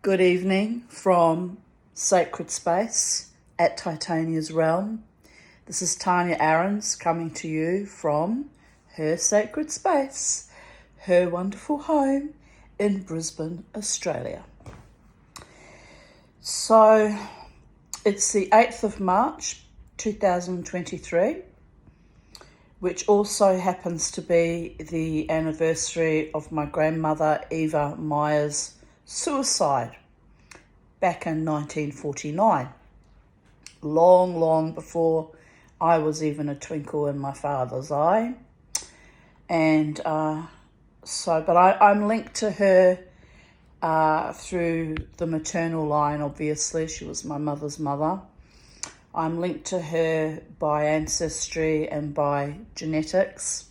Good evening from Sacred Space at Titania's Realm. This is Tanya Aarons coming to you from her sacred space, her wonderful home in Brisbane, Australia. So it's the 8th of March 2023, which also happens to be the anniversary of my grandmother Eva Meyer's suicide back in 1949, long before I was even a twinkle in my father's eye. And but I'm linked to her through the maternal line, obviously. She was my mother's mother. I'm linked to her by ancestry and by genetics.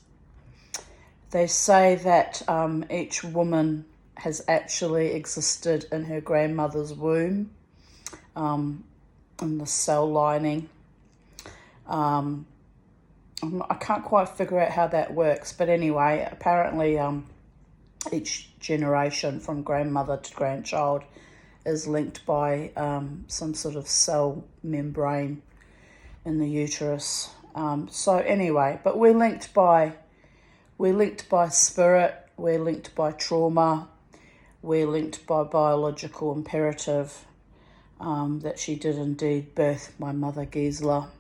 They say that each woman has actually existed in her grandmother's womb, in the cell lining. I can't quite figure out how that works, but anyway, apparently each generation from grandmother to grandchild is linked by some sort of cell membrane in the uterus. So anyway, but we're linked by spirit, we're linked by trauma, we're linked by biological imperative that she did indeed birth my mother Gisela.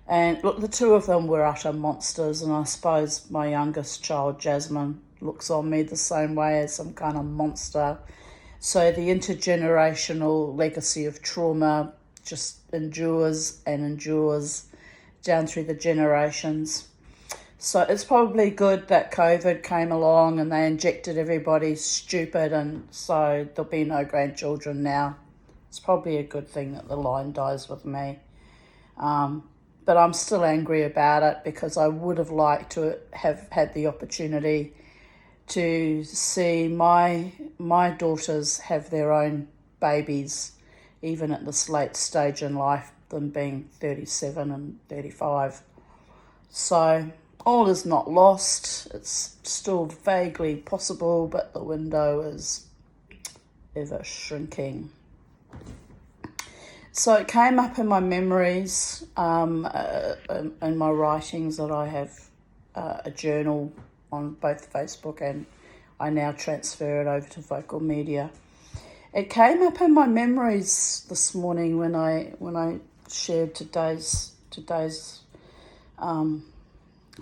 And look, the two of them were utter monsters, and I suppose my youngest child, Jasmine, looks on me the same way as some kind of monster. So the intergenerational legacy of trauma just endures and endures down through the generations. So it's probably good that COVID came along and they injected everybody stupid, and so there'll be no grandchildren now. It's probably a good thing that the line dies with me. But I'm still angry about it because I would have liked to have had the opportunity to see my daughters have their own babies, even at this late stage in life, them being 37 and 35. So all is not lost. It's still vaguely possible, but the window is ever shrinking. So it came up in my memories, in my writings, that I have a journal on both Facebook and I now transfer it over to Vocal Media. It came up in my memories this morning when I shared today's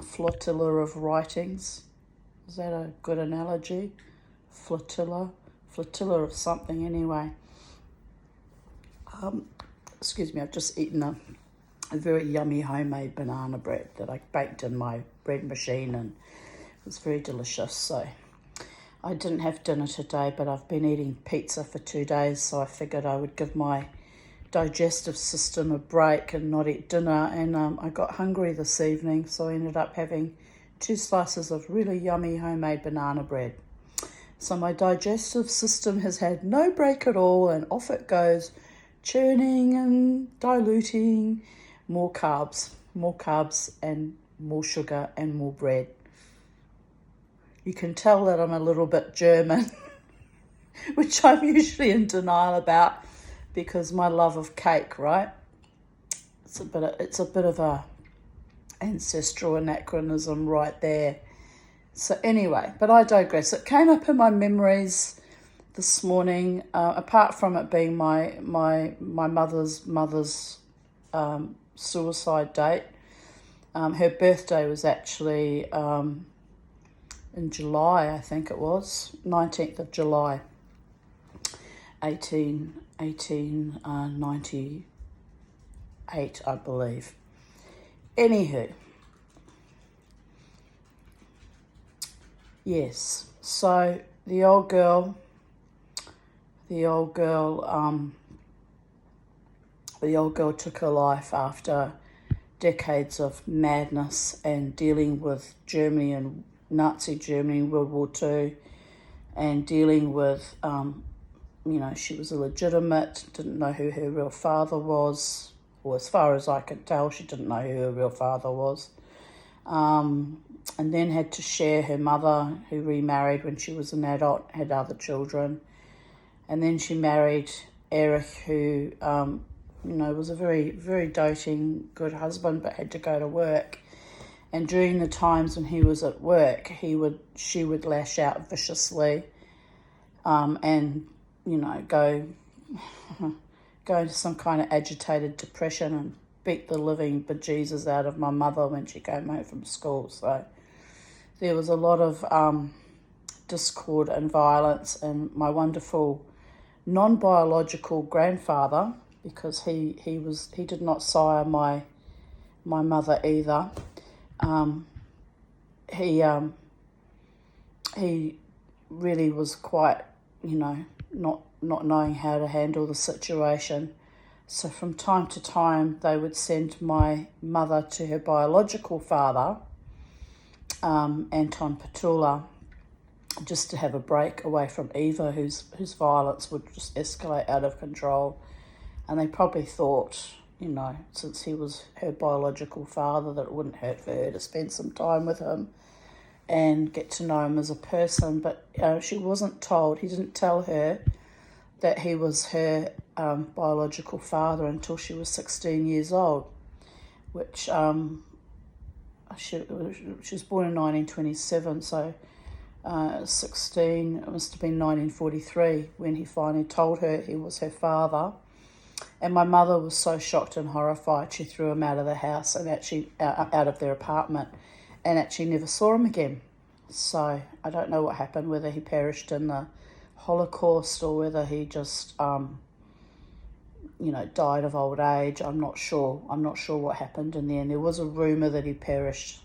flotilla of writings. Is that a good analogy? Flotilla of something anyway. Excuse me, I've just eaten a very yummy homemade banana bread that I baked in my bread machine, and it was very delicious. So I didn't have dinner today, but I've been eating pizza for 2 days, so I figured I would give my digestive system a break and not eat dinner. And I got hungry this evening, so I ended up having 2 slices of really yummy homemade banana bread. So my digestive system has had no break at all, and off it goes, churning and diluting, more carbs and more sugar and more bread. You can tell that I'm a little bit German, which I'm usually in denial about because my love of cake, right? It's a bit of a ancestral anachronism right there. So anyway, but I digress. It came up in my memories this morning, apart from it being my mother's suicide date. Her birthday was actually in July, I think it was, 19th of July, 1898, I believe. Anywho, yes, so the old girl took her life after decades of madness and dealing with Germany and Nazi Germany in World War II, and dealing with, she was illegitimate, didn't know who her real father was, or as far as I could tell, she didn't know who her real father was. And then had to share her mother, who remarried when she was an adult, had other children. And then she married Eric, who, was a very, very doting, good husband, but had to go to work. And during the times when he was at work, she would lash out viciously, and go into some kind of agitated depression and beat the living bejesus out of my mother when she came home from school. So there was a lot of discord and violence, and my wonderful non-biological grandfather, because he did not sire my mother either. He really was quite, not knowing how to handle the situation. So from time to time, they would send my mother to her biological father, Anton Petula, just to have a break away from Eva, whose violence would just escalate out of control. And they probably thought, since he was her biological father, that it wouldn't hurt for her to spend some time with him and get to know him as a person. But she wasn't told, he didn't tell her that he was her biological father until she was 16 years old, which she was born in 1927, so 16, it must have been 1943 when he finally told her he was her father. And my mother was so shocked and horrified, she threw him out of the house and actually out of their apartment, and actually never saw him again. So I don't know what happened, whether he perished in the Holocaust or whether he just, died of old age. I'm not sure what happened in the end. There was a rumour that he perished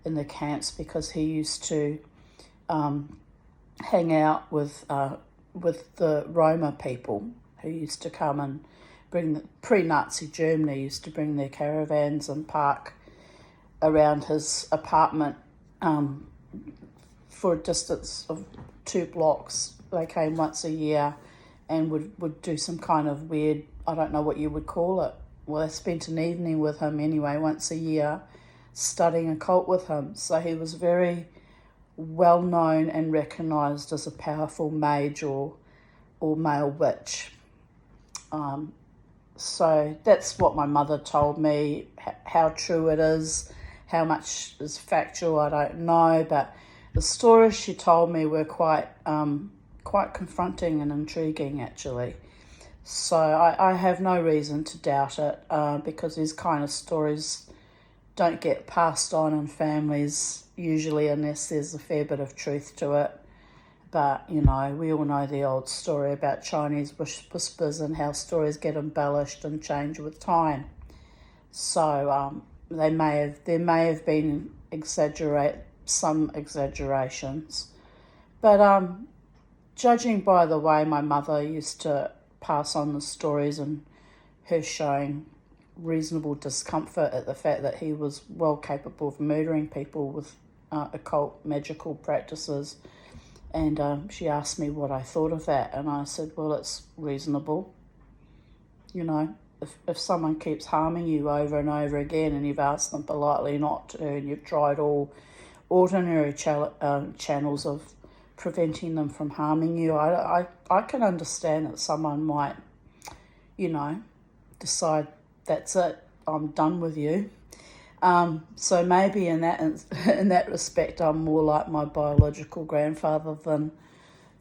in the camps because he used to hang out with the Roma people who used to come and bring, pre-Nazi Germany, used to bring their caravans and park around his apartment for a distance of 2 blocks. They came once a year and would do some kind of weird, I don't know what you would call it. Well, I spent an evening with him anyway, once a year, studying occult with him. So he was very well known and recognised as a powerful mage or male witch. So that's what my mother told me. How true it is, how much is factual, I don't know. But the stories she told me were quite confronting and intriguing, actually. So I have no reason to doubt it, because these kind of stories don't get passed on in families usually unless there's a fair bit of truth to it. But, we all know the old story about Chinese whispers and how stories get embellished and change with time. So there may have been some exaggerations. But judging by the way my mother used to pass on the stories and her showing reasonable discomfort at the fact that he was well capable of murdering people with occult magical practices, and she asked me what I thought of that, and I said, well, it's reasonable. If someone keeps harming you over and over again and you've asked them politely not to, and you've tried all ordinary channels of preventing them from harming you, I can understand that someone might, decide that's it, I'm done with you. So maybe in that respect, I'm more like my biological grandfather than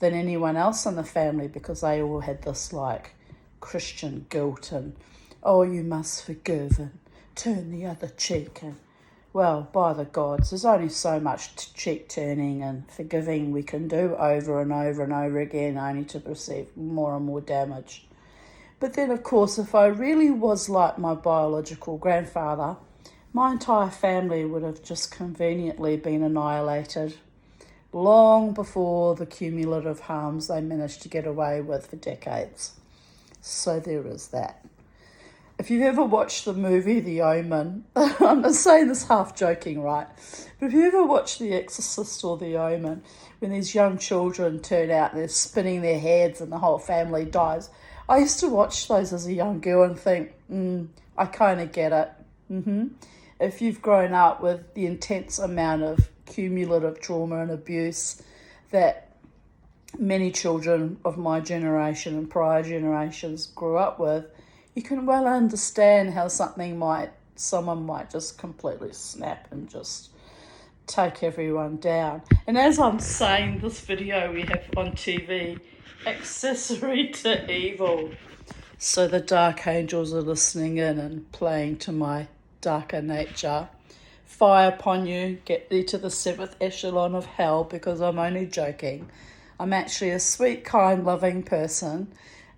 anyone else in the family, because they all had this like Christian guilt and, oh, you must forgive and turn the other cheek. And well, by the gods, there's only so much cheek turning and forgiving we can do over and over and over again, only to receive more and more damage. But then, of course, if I really was like my biological grandfather, my entire family would have just conveniently been annihilated long before the cumulative harms they managed to get away with for decades. So there is that. If you've ever watched the movie The Omen, I'm saying this half joking, right? But if you ever watched The Exorcist or The Omen, when these young children turn out, they're spinning their heads and the whole family dies. I used to watch those as a young girl and think, I kind of get it. If you've grown up with the intense amount of cumulative trauma and abuse that many children of my generation and prior generations grew up with, you can well understand how someone might just completely snap and just take everyone down. And as I'm saying, this video we have on TV, accessory to evil. So the dark angels are listening in and playing to my darker nature. Fire upon you, get thee to the seventh echelon of hell, because I'm only joking. I'm actually a sweet, kind, loving person,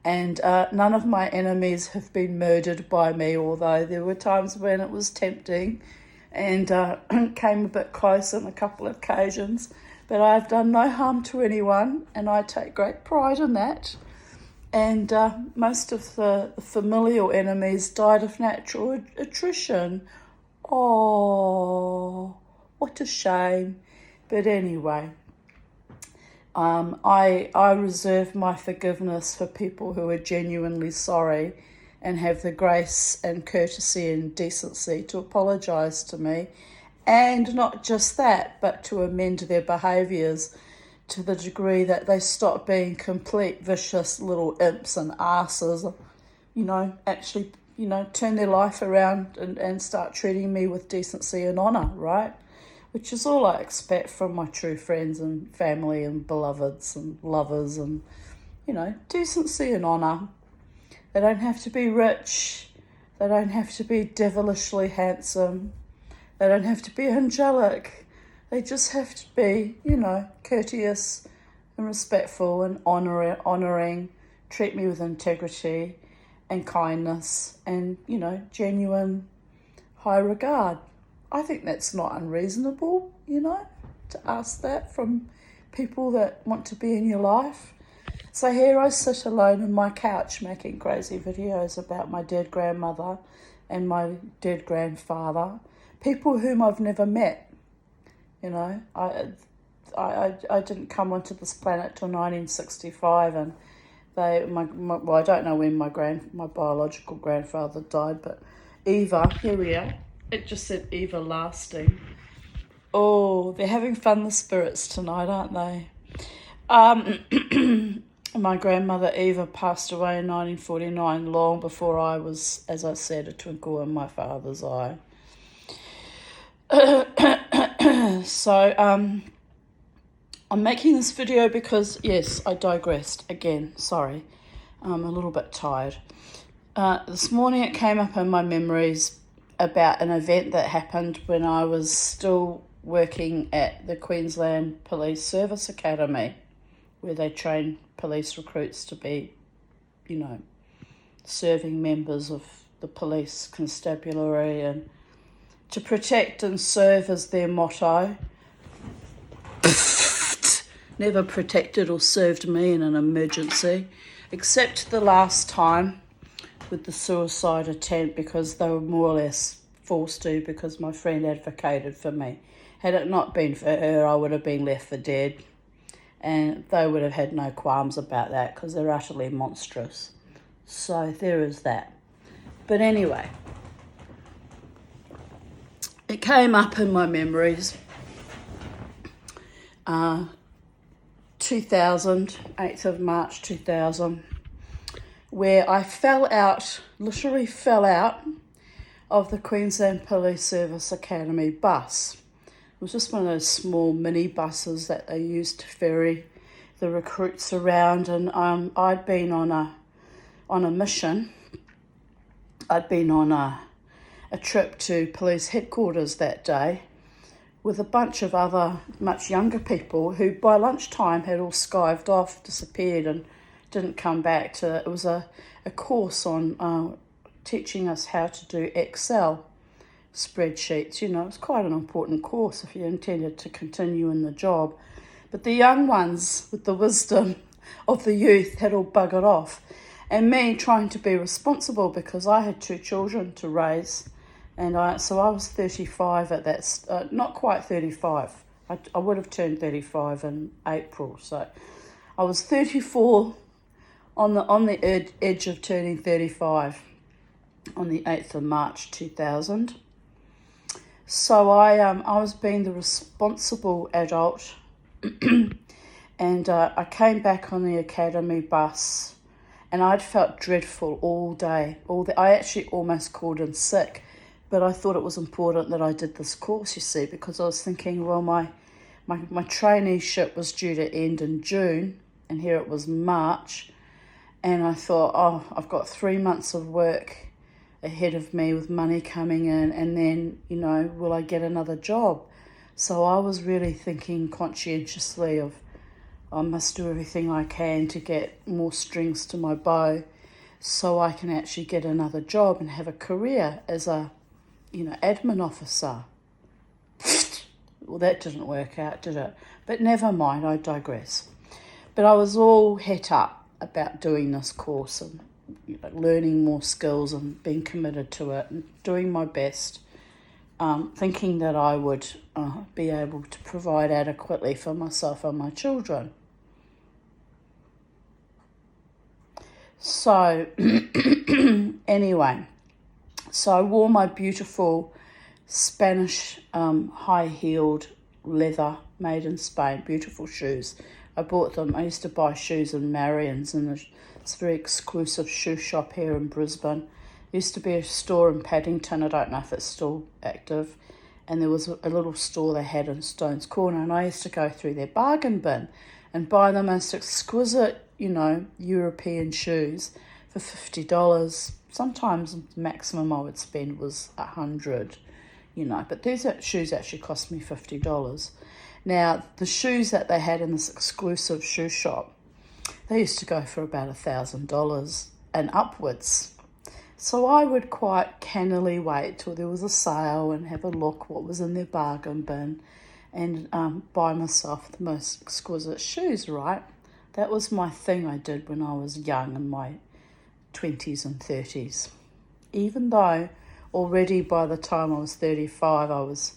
and none of my enemies have been murdered by me, although there were times when it was tempting and came a bit close on a couple of occasions. But I've done no harm to anyone, and I take great pride in that. And most of the familial enemies died of natural attrition. Oh, what a shame. But anyway, I reserve my forgiveness for people who are genuinely sorry and have the grace and courtesy and decency to apologise to me. And not just that, but to amend their behaviours to the degree that they stop being complete vicious little imps and asses, actually, turn their life around and start treating me with decency and honour, right? Which is all I expect from my true friends and family and beloveds and lovers and, decency and honour. They don't have to be rich. They don't have to be devilishly handsome. They don't have to be angelic. They just have to be, courteous and respectful and honouring, treat me with integrity and kindness and, genuine high regard. I think that's not unreasonable, to ask that from people that want to be in your life. So here I sit alone on my couch making crazy videos about my dead grandmother and my dead grandfather, people whom I've never met. I didn't come onto this planet till 1965, and I don't know when my biological grandfather died, but Eva, here we are. It just said Eva lasting. Oh, they're having fun, the spirits, tonight, aren't they? My grandmother Eva passed away in 1949, long before I was, as I said, a twinkle in my father's eye. So, I'm making this video because, yes, I digressed again. Sorry, I'm a little bit tired. This morning it came up in my memories about an event that happened when I was still working at the Queensland Police Service Academy, where they train police recruits to be, serving members of the police constabulary, and to protect and serve is their motto. Never protected or served me in an emergency, except the last time with the suicide attempt, because they were more or less forced to, because my friend advocated for me. Had it not been for her, I would have been left for dead, and they would have had no qualms about that because they're utterly monstrous. So there is that. But anyway, it came up in my memories. 2000, 8th of March 2000, where I literally fell out of the Queensland Police Service Academy bus. It was just one of those small mini buses that they used to ferry the recruits around, and I'd been on a mission. I'd been on a trip to police headquarters that day with a bunch of other much younger people who by lunchtime had all skived off, disappeared, and didn't come back. It was a course on teaching us how to do Excel spreadsheets. It's quite an important course if you intended to continue in the job. But the young ones, with the wisdom of the youth, had all buggered off. And me trying to be responsible, because I had 2 children to raise. And so I was 35 at that, not quite 35. I would have turned 35 in April. So I was 34 on the edge of turning 35 on the 8th of March 2000. So I was being the responsible adult And I came back on the academy bus, and I'd felt dreadful all day. I actually almost called in sick, but I thought it was important that I did this course, you see, because I was thinking, well, my traineeship was due to end in June, and here it was March, and I thought, oh, I've got 3 months of work ahead of me with money coming in, and then, will I get another job? So I was really thinking conscientiously of, I must do everything I can to get more strings to my bow so I can actually get another job and have a career as a, admin officer. Well, that didn't work out, did it? But never mind, I digress. But I was all het up about doing this course and learning more skills and being committed to it and doing my best, thinking that I would be able to provide adequately for myself and my children. So anyway, so I wore my beautiful Spanish high-heeled leather made in Spain, beautiful shoes. I bought them. I used to buy shoes in Marion's, and it's a very exclusive shoe shop here in Brisbane. There used to be a store in Paddington, I don't know if it's still active, and there was a little store they had in Stones Corner, and I used to go through their bargain bin and buy the most exquisite, European shoes for $50. Sometimes the maximum I would spend was $100, but these shoes actually cost me $50. Now, the shoes that they had in this exclusive shoe shop, they used to go for about $1,000 and upwards. So I would quite cannily wait till there was a sale and have a look what was in their bargain bin and buy myself the most exquisite shoes, right? That was my thing I did when I was young, in my 20s and 30s. Even though already by the time I was 35, I was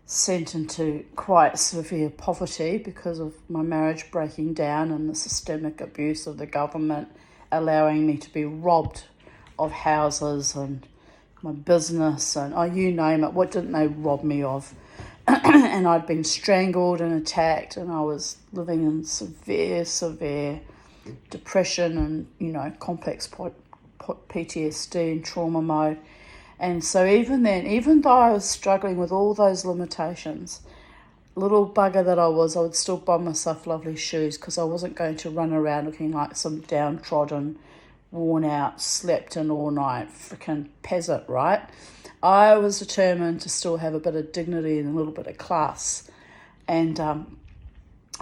sent into quite severe poverty because of my marriage breaking down and the systemic abuse of the government allowing me to be robbed of houses and my business and, you name it, what didn't they rob me of? And I'd been strangled and attacked, and I was living in severe depression and, complex PTSD and trauma mode. And so even then, even though I was struggling with all those limitations, little bugger that I would still buy myself lovely shoes because I wasn't going to run around looking like some downtrodden, worn out, slept in all night freaking peasant, right? I was determined to still have a bit of dignity and a little bit of class. And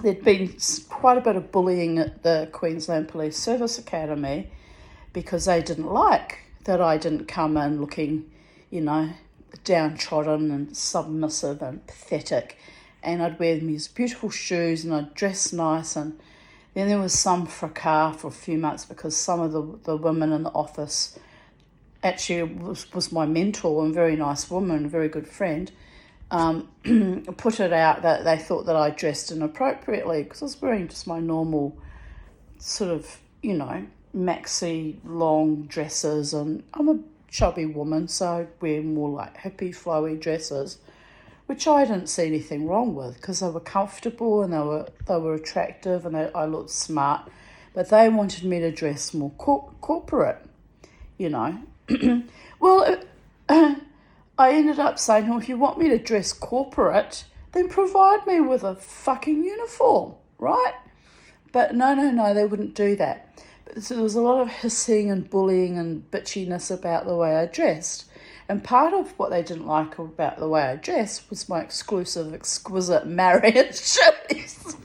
there'd been quite a bit of bullying at the Queensland Police Service Academy because they didn't like that I didn't come in looking, downtrodden and submissive and pathetic. And I'd wear these beautiful shoes and I'd dress nice. And then there was some fracas for a few months because some of the women in the office actually was my mentor and very nice woman, a very good friend, put it out that they thought that I dressed inappropriately because I was wearing just my normal sort of, maxi long dresses, and I'm a chubby woman, so I wear more like hippie flowy dresses, which I didn't see anything wrong with because they were comfortable and they were attractive and I looked smart, but they wanted me to dress more corporate, Well, I ended up saying, well, if you want me to dress corporate, then provide me with a fucking uniform, right? But no, they wouldn't do that. So there was a lot of hissing and bullying and bitchiness about the way I dressed. And part of what they didn't like about the way I dressed was my exclusive, exquisite Marriott shoes.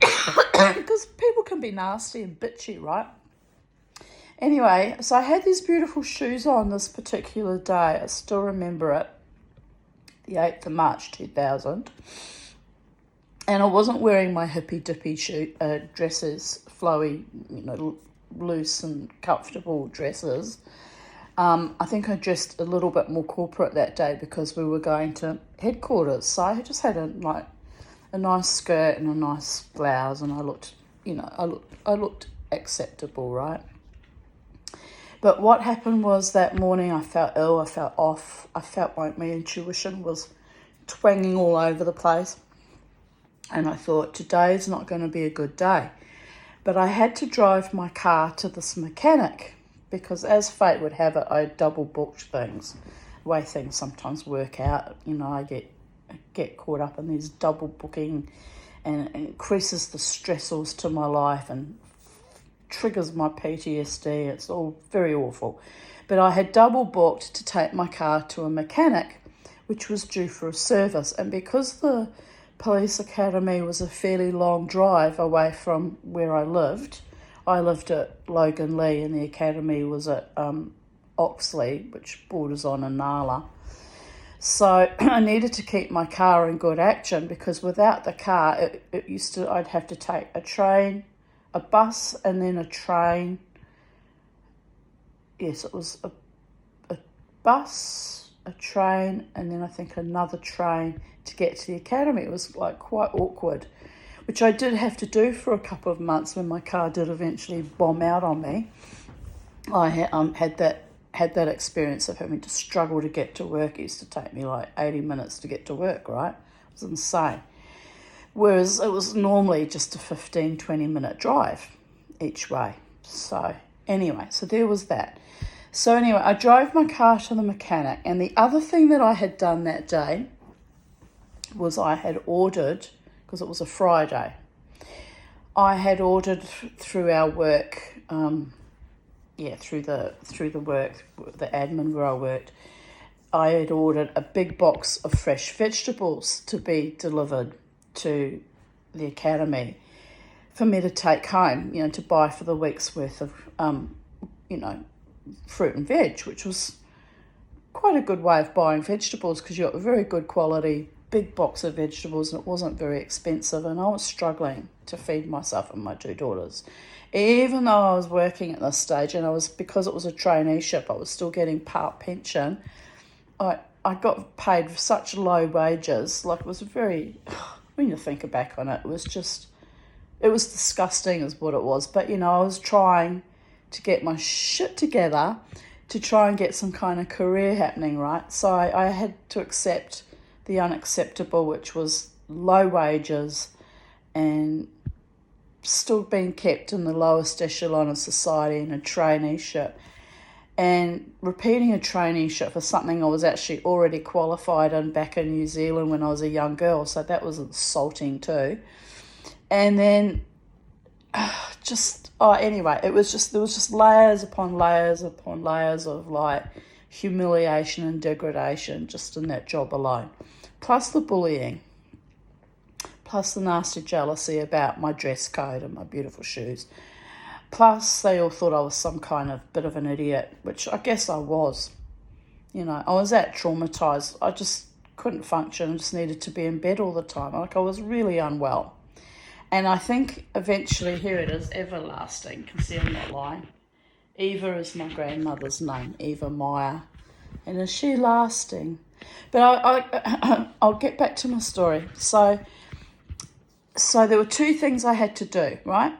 Because people can be nasty and bitchy, right? Anyway, so I had these beautiful shoes on this particular day. I still remember it, the 8th of March 2000. And I wasn't wearing my hippy-dippy dresses, flowy, loose and comfortable dresses. I think I dressed a little bit more corporate that day because we were going to headquarters. So I just had a nice skirt and a nice blouse, and I looked acceptable, right? But what happened was that morning I felt ill, I felt off, I felt like my intuition was twanging all over the place. And I thought, today's not going to be a good day. But I had to drive my car to this mechanic because, as fate would have it, I double booked things. The way things sometimes work out, I get caught up in these double booking, and it increases the stressors to my life and triggers my PTSD. It's all very awful. But I had double booked to take my car to a mechanic, which was due for a service. And because the police academy was a fairly long drive away from where I lived at Logan Lee, and the academy was at Oxley, which borders on Inala. So I needed to keep my car in good action, because without the car, I'd have to take a train, a bus, and then a train. Yes, it was a bus, a train, and then I think another train to get to the academy. It was quite awkward, which I did have to do for a couple of months when my car did eventually bomb out on me. I had that experience of having to struggle to get to work. It used to take me 80 minutes to get to work, right? It was insane. Whereas it was normally just a 15, 20-minute drive each way. So anyway, so there was that. So anyway, I drove my car to the mechanic, and the other thing that I had done that day was I had ordered, because it was a Friday, I had ordered through our work, through the work, the admin where I worked, I had ordered a big box of fresh vegetables to be delivered to the academy for me to take home, to buy for the week's worth of, fruit and veg, which was quite a good way of buying vegetables, because you got a very good quality big box of vegetables, and it wasn't very expensive, and I was struggling to feed myself and my two daughters. Even though I was working at this stage, and because it was a traineeship, I was still getting part pension. I got paid such low wages. It was very, when you think back on it, it was disgusting is what it was. But, I was trying to get my shit together to try and get some kind of career happening, right? So I had to accept the unacceptable, which was low wages and still being kept in the lowest echelon of society in a traineeship, and repeating a traineeship for something I was actually already qualified in back in New Zealand when I was a young girl. So that was insulting too. And then anyway, there was just layers upon layers upon layers of humiliation and degradation just in that job alone. Plus the bullying, plus the nasty jealousy about my dress code and my beautiful shoes. Plus they all thought I was some kind of bit of an idiot, which I guess I was. I was that traumatised. I just couldn't function and just needed to be in bed all the time. I was really unwell. And I think eventually, here it is, everlasting. You can see I'm not lying. Eva is my grandmother's name, Eva Meyer. And is she lasting? But I'll get back to my story. So there were two things I had to do, right?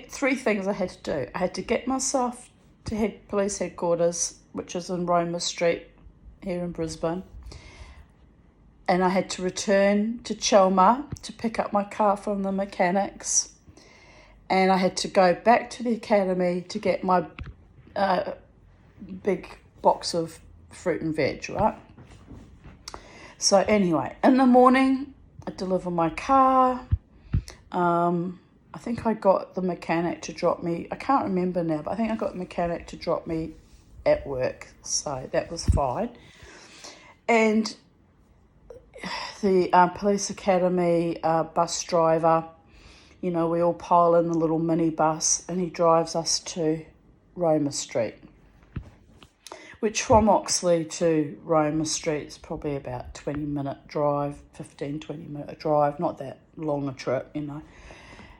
Three things I had to do. I had to get myself to police headquarters, which is in Roma Street here in Brisbane. And I had to return to Chelmer to pick up my car from the mechanics. And I had to go back to the academy to get my big box of fruit and veg, right? So anyway, in the morning, I deliver my car. I think I got the mechanic to drop me. I can't remember now, but I think I got the mechanic to drop me at work. So that was fine. And the police academy bus driver, we all pile in the little minibus, and he drives us to Roma Street, which from Oxley to Roma Street is probably about 20-minute drive, 20-minute drive, not that long a trip, And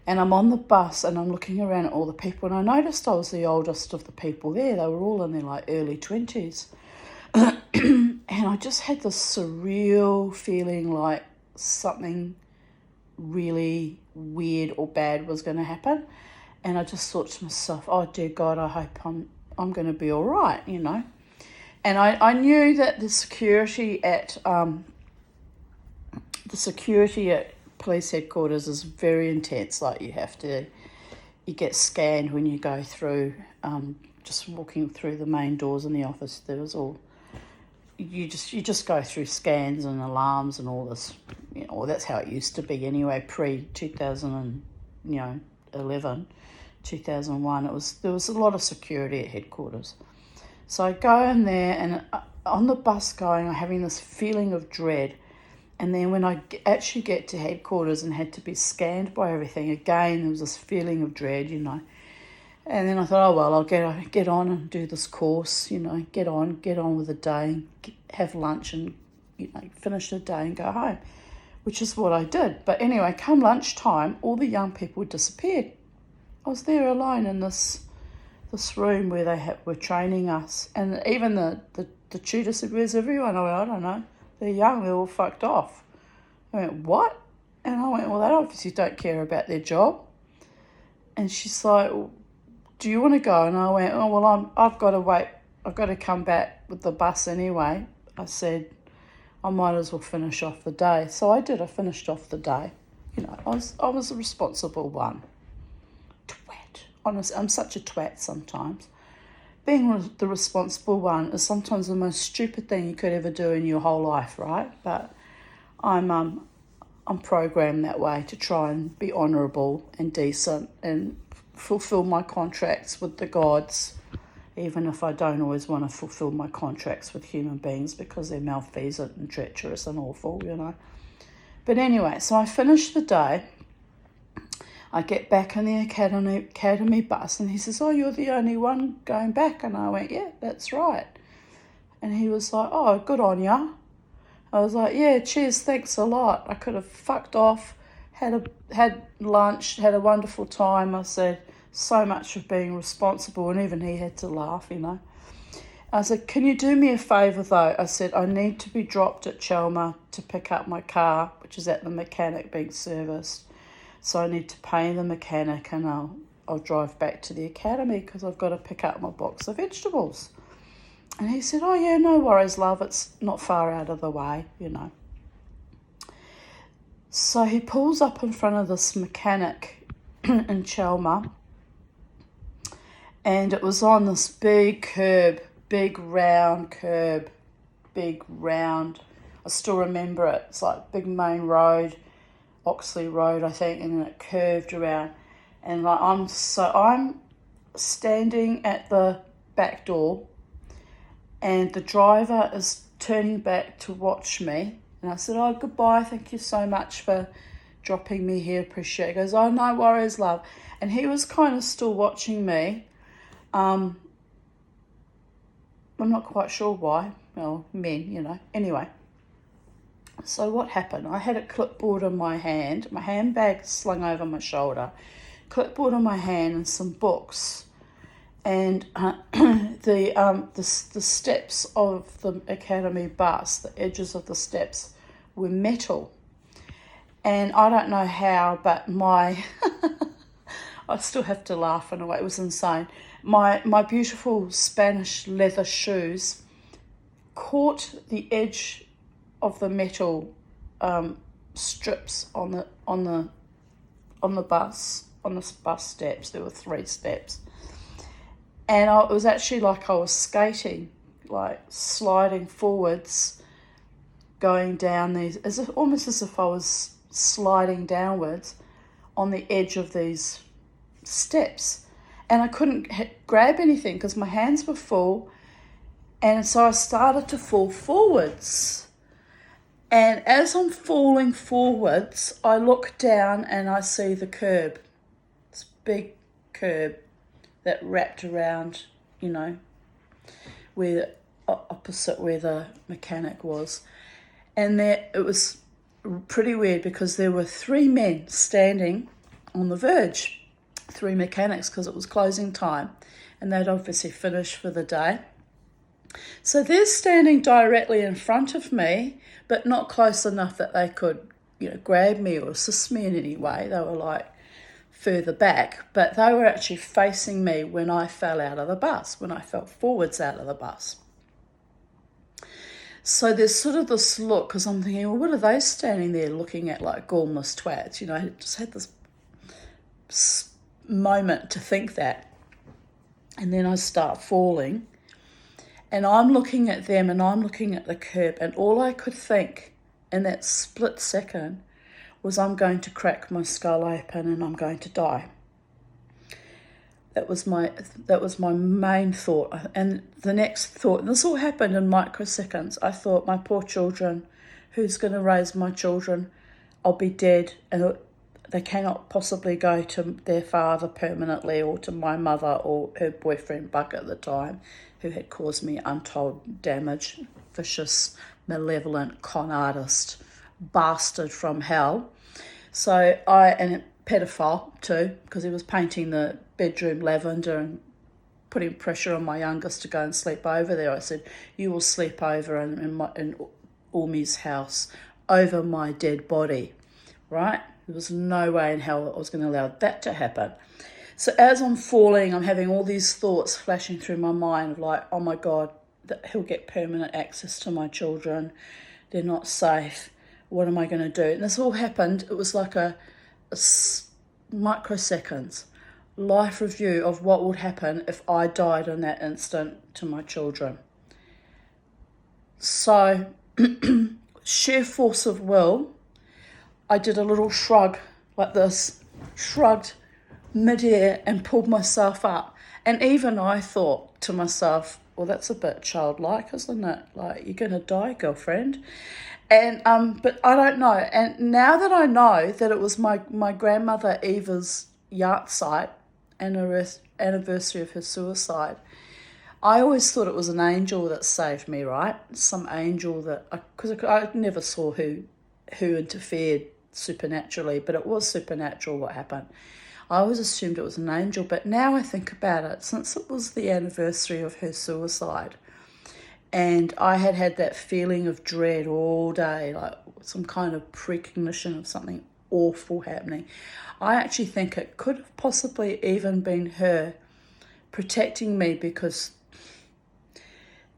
I'm on the bus and I'm looking around at all the people, and I noticed I was the oldest of the people there. They were all in their early 20s. And I just had this surreal feeling like something really weird or bad was going to happen. And I just thought to myself, oh dear God, I hope I'm going to be all right, And I knew that the security at police headquarters is very intense. Like you get scanned when you go through, just walking through the main doors in the office. There was all, you just go through scans and alarms and all this. Well, that's how it used to be anyway, pre-2000 and, 11, 2001. There was a lot of security at headquarters. So I go in there, and on the bus going, I'm having this feeling of dread. And then when I actually get to headquarters and had to be scanned by everything, again, there was this feeling of dread, And then I thought, oh, well, I'll get on and do this course, get on with the day, have lunch and, finish the day and go home, which is what I did. But anyway, come lunchtime, all the young people disappeared. I was there alone in this room where they were training us. And even the tutor said, where's everyone? I went, I don't know. They're young, they're all fucked off. I went, what? And I went, well, they obviously don't care about their job. And she's like, well, do you want to go? And I went, oh, well, I've got to wait. I've got to come back with the bus anyway. I said, I might as well finish off the day. So I did. I finished off the day. I was a responsible one. Twat. Honestly, I'm such a twat sometimes. Being the responsible one is sometimes the most stupid thing you could ever do in your whole life, right? But I'm programmed that way to try and be honourable and decent and fulfil my contracts with the gods, even if I don't always want to fulfil my contracts with human beings because they're malfeasant and treacherous and awful, But anyway, so I finished the day. I get back in the academy bus, and he says, oh, you're the only one going back. And I went, yeah, that's right. And he was like, oh, good on ya. I was like, yeah, cheers, thanks a lot. I could have fucked off, had lunch, had a wonderful time. I said, so much for being responsible, and even he had to laugh, I said, can you do me a favour though? I said, I need to be dropped at Chelmer to pick up my car, which is at the mechanic being serviced. So I need to pay the mechanic, and I'll drive back to the academy because I've got to pick up my box of vegetables. And he said, oh yeah, no worries, love, it's not far out of the way, So he pulls up in front of this mechanic in Chelmer, and it was on this big curb, big round curb, big round. I still remember it. It's like big main road, Oxley Road, I think, and then it curved around. And I'm standing at the back door, and the driver is turning back to watch me. And I said, oh, goodbye, thank you so much for dropping me here, appreciate it. He goes, oh, no worries, love. And he was kind of still watching me. I'm not quite sure why. Well, men, Anyway, so what happened? I had a clipboard in my hand, my handbag slung over my shoulder, clipboard in my hand and some books. And the steps of the academy bus, the edges of the steps were metal. And I don't know how, but I still have to laugh in a way. It was insane. My beautiful Spanish leather shoes caught the edge of the metal strips on the bus steps. There were 3 steps. And it was actually like I was skating, like sliding forwards, going down these, almost as if I was sliding downwards on the edge of these steps. And I couldn't grab anything because my hands were full. And so I started to fall forwards. And as I'm falling forwards, I look down and I see the curb. This big curb that wrapped around, where opposite where the mechanic was. And it was pretty weird because there were 3 men standing on the verge, 3 mechanics, because it was closing time and they'd obviously finished for the day. So they're standing directly in front of me, but not close enough that they could, grab me or assist me in any way. They were like further back, but they were actually facing me when I fell out of the bus, when I fell forwards out of the bus. So there's sort of this look, because I'm thinking, well, what are they standing there looking at like gormless twats? I just had this moment to think that. And then I start falling, and I'm looking at them and I'm looking at the curb, and all I could think in that split second was, I'm going to crack my skull open and I'm going to die. That was my main thought. And the next thought, and this all happened in microseconds, I thought, my poor children, who's going to raise my children? I'll be dead, and they cannot possibly go to their father permanently, or to my mother or her boyfriend Buck at the time, who had caused me untold damage. Vicious, malevolent con artist, bastard from hell. So and pedophile too, because he was painting the bedroom lavender and putting pressure on my youngest to go and sleep over there. I said, you will sleep over in Ormy's house over my dead body, right? There was no way in hell that I was going to allow that to happen. So as I'm falling, I'm having all these thoughts flashing through my mind of like, oh my God, that he'll get permanent access to my children. They're not safe. What am I going to do? And this all happened. It was like a microseconds life review of what would happen if I died in that instant to my children. So, sheer force of will, I did a little shrug like this, shrugged midair and pulled myself up. And even I thought to myself, well, that's a bit childlike, isn't it? Like, you're going to die, girlfriend. And but I don't know. And now that I know that it was my grandmother Eva's yahrzeit anniversary of her suicide, I always thought it was an angel that saved me, right? Some angel that, because I never saw who interfered supernaturally, but it was supernatural what happened. I always assumed it was an angel, but now I think about it, since it was the anniversary of her suicide, and I had that feeling of dread all day, like some kind of precognition of something awful happening. I actually think it could have possibly even been her protecting me, because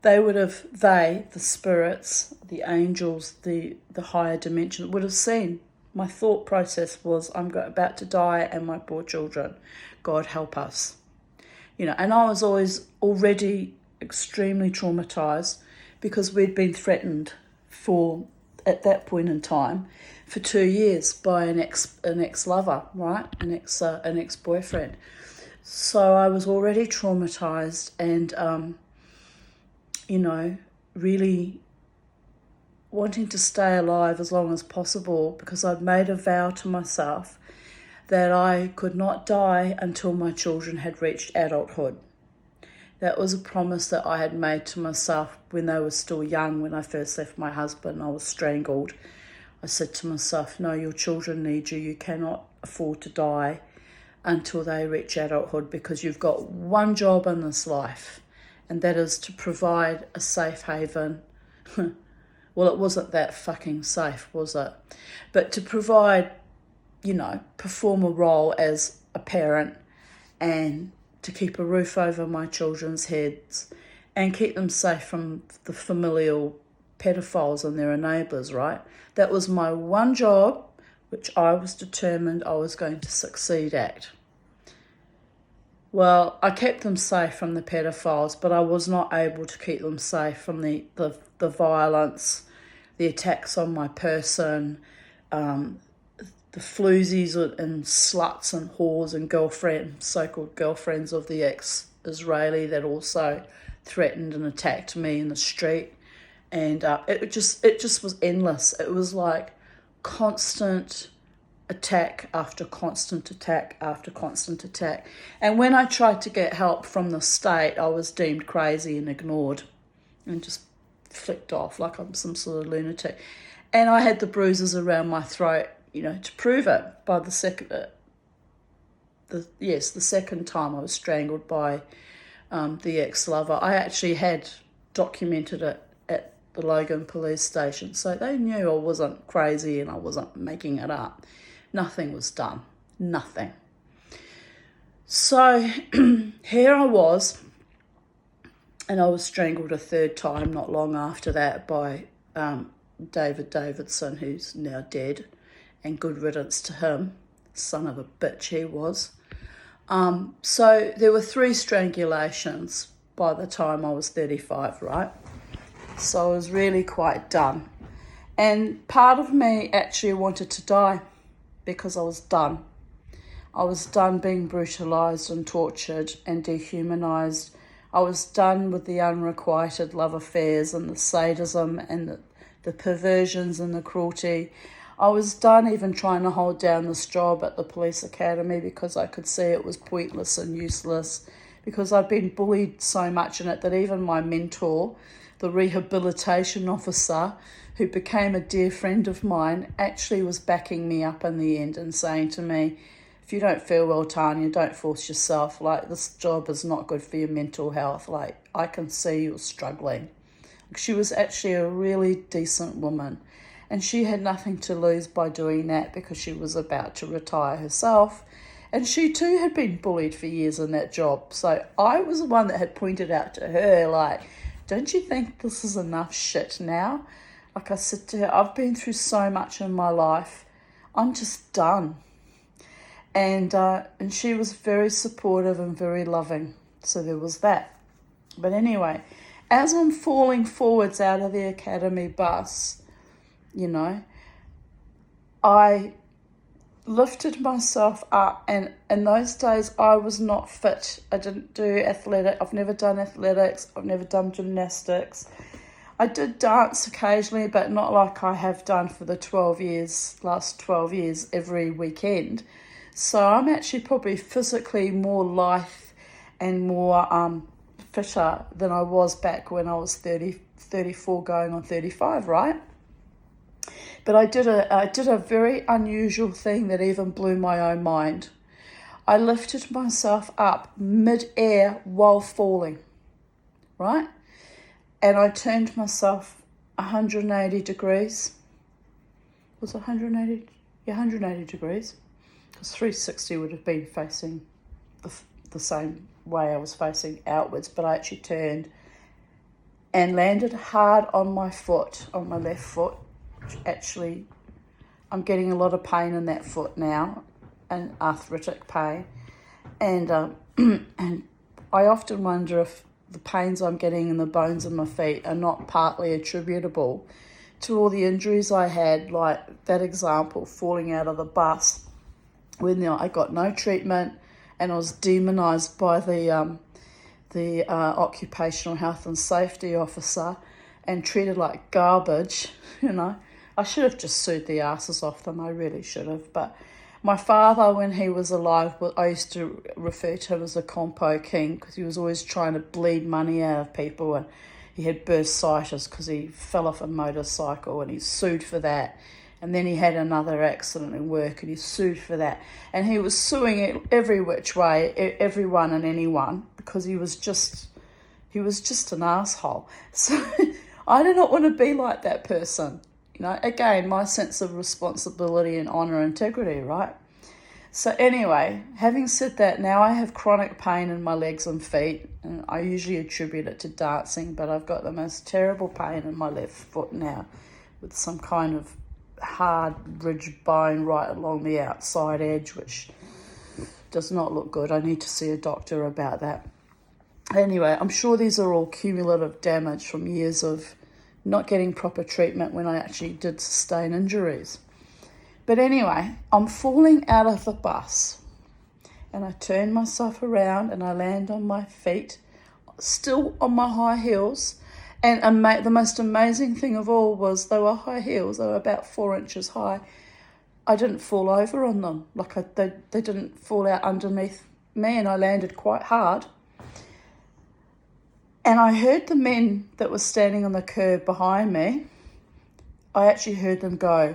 the spirits, the angels, the higher dimension would have seen. My thought process was, I'm about to die and my poor children, God help us. And I was always already extremely traumatized, because we'd been threatened at that point in time for 2 years by an ex-lover, right? An ex-boyfriend. So I was already traumatized and, really wanting to stay alive as long as possible, because I'd made a vow to myself that I could not die until my children had reached adulthood. That was a promise that I had made to myself when they were still young. When I first left my husband, I was strangled. I said to myself, no, your children need you. You cannot afford to die until they reach adulthood, because you've got one job in this life, and that is to provide a safe haven. Well, it wasn't that fucking safe, was it? But to provide, perform a role as a parent, and to keep a roof over my children's heads and keep them safe from the familial pedophiles and their enablers, right? That was my one job, which I was determined I was going to succeed at. Well, I kept them safe from the pedophiles, but I was not able to keep them safe from the violence, the attacks on my person, the floozies and sluts and whores and so-called girlfriends of the ex-Israeli that also threatened and attacked me in the street. And it just was endless. It was like constant attack after constant attack after constant attack. And when I tried to get help from the state, I was deemed crazy and ignored and just flicked off like I'm some sort of lunatic. And I had the bruises around my throat, to prove it, by the second time I was strangled by the ex-lover. I actually had documented it at the Logan police station, so they knew I wasn't crazy and I wasn't making it up. Nothing was done. Nothing. So here I was, And I was strangled a third time not long after that by David Davidson, who's now dead, and good riddance to him. Son of a bitch he was. So there were 3 strangulations by the time I was 35, right? So I was really quite done. And part of me actually wanted to die because I was done. I was done being brutalised and tortured and dehumanised. I was done with the unrequited love affairs and the sadism and the perversions and the cruelty. I was done even trying to hold down this job at the police academy because I could see it was pointless and useless, because I'd been bullied so much in it that even my mentor, the rehabilitation officer, who became a dear friend of mine, actually was backing me up in the end and saying to me, if you don't feel well, Tanya, don't force yourself. Like, this job is not good for your mental health. Like, I can see you're struggling. She was actually a really decent woman, and she had nothing to lose by doing that because she was about to retire herself. And she too had been bullied for years in that job. So I was the one that had pointed out to her, like, don't you think this is enough shit now? Like I said to her, I've been through so much in my life. I'm just done. And she was very supportive and very loving. So there was that. But anyway, as I'm falling forwards out of the academy bus, you know, I lifted myself up, and in those days I was not fit. I didn't do athletic. I've never done athletics. I've never done gymnastics. I did dance occasionally, but not like I have done for the last 12 years every weekend. So I'm actually probably physically more lithe and more fitter than I was back when I was 34 going on 35, right? But I did a very unusual thing that even blew my own mind. I lifted myself up mid-air while falling, right? And I turned myself 180 degrees. Was it 180? Yeah, 180 degrees. Because 360 would have been facing the same way I was facing outwards, but I actually turned and landed hard on my foot, on my left foot. Actually, I'm getting a lot of pain in that foot now, and arthritic pain, and and I often wonder if the pains I'm getting in the bones of my feet are not partly attributable to all the injuries I had, like that example, falling out of the bus, when I got no treatment and I was demonised by the occupational health and safety officer and treated like garbage, you know. I should have just sued the asses off them, I really should have. But my father, when he was alive, I used to refer to him as a compo king because he was always trying to bleed money out of people, and he had bursitis because he fell off a motorcycle and he sued for that. And then he had another accident in work and he sued for that. And he was suing it every which way, everyone and anyone, because he was just an asshole. So I do not want to be like that person. You know, again, my sense of responsibility and honour and integrity, right? So anyway, having said that, now I have chronic pain in my legs and feet, and I usually attribute it to dancing, but I've got the most terrible pain in my left foot now with some kind of hard ridge bone right along the outside edge, which does not look good. I need to see a doctor about that. Anyway, I'm sure these are all cumulative damage from years of not getting proper treatment when I actually did sustain injuries. But anyway, I'm falling out of the bus and I turn myself around and I land on my feet, still on my high heels. And the most amazing thing of all was they were high heels. They were about 4 inches high. I didn't fall over on them. They didn't fall out underneath me, and I landed quite hard. And I heard the men that were standing on the curb behind me, I actually heard them go,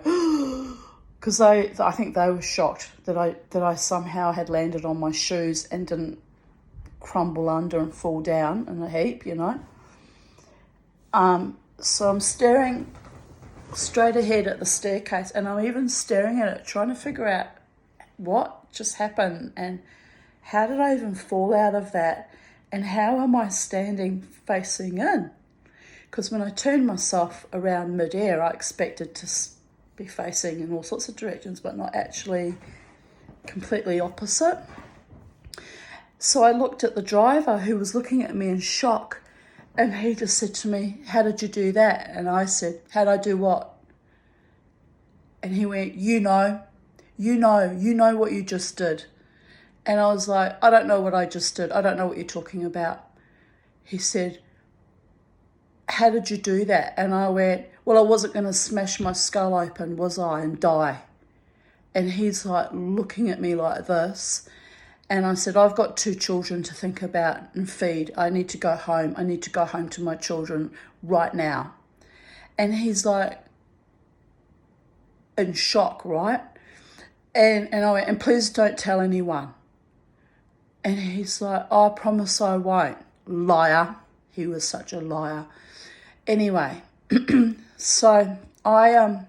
because I think they were shocked that I somehow had landed on my shoes and didn't crumble under and fall down in a heap, you know. So I'm staring straight ahead at the staircase, and I'm even staring at it, trying to figure out what just happened and how did I even fall out of that. And how am I standing facing in? Because when I turned myself around mid-air, I expected to be facing in all sorts of directions, but not actually completely opposite. So I looked at the driver, who was looking at me in shock, and he just said to me, "How did you do that?" And I said, "How'd I do what?" And he went, you know what you just did." And I was like, "I don't know what I just did. I don't know what you're talking about." He said, "How did you do that?" And I went, "Well, I wasn't going to smash my skull open, was I, and die?" And he's like looking at me like this. And I said, "I've got 2 children to think about and feed. I need to go home. I need to go home to my children right now." And he's like in shock, right? And I went, "And please don't tell anyone." And he's like, "Oh, I promise I won't." Liar. He was such a liar. Anyway, so I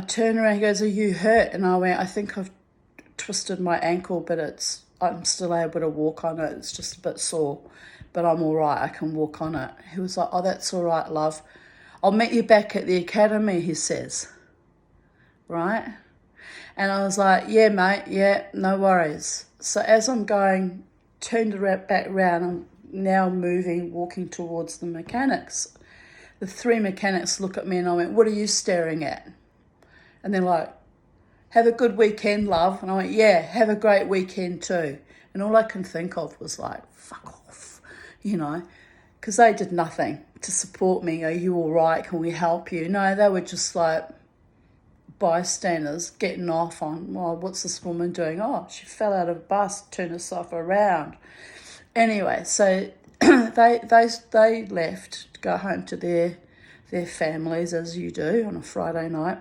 turned around, he goes, "Are you hurt?" And I went, "I think I've twisted my ankle, but I'm still able to walk on it. It's just a bit sore, but I'm all right. I can walk on it." He was like, "Oh, that's all right, love. I'll meet you back at the academy," he says, right? And I was like, "Yeah, mate, yeah, no worries." So as I'm going, turned back around, I'm now walking towards the mechanics. The 3 mechanics look at me and I went, "What are you staring at?" And they're like, "Have a good weekend, love." And I went, "Yeah, have a great weekend too." And all I can think of was like, fuck off, because they did nothing to support me. "Are you all right? Can we help you?" No, they were just like bystanders getting off on, "Well, what's this woman doing?" "Oh, she fell out of a bus, turned herself around." Anyway, so they left to go home to their families, as you do on a Friday night.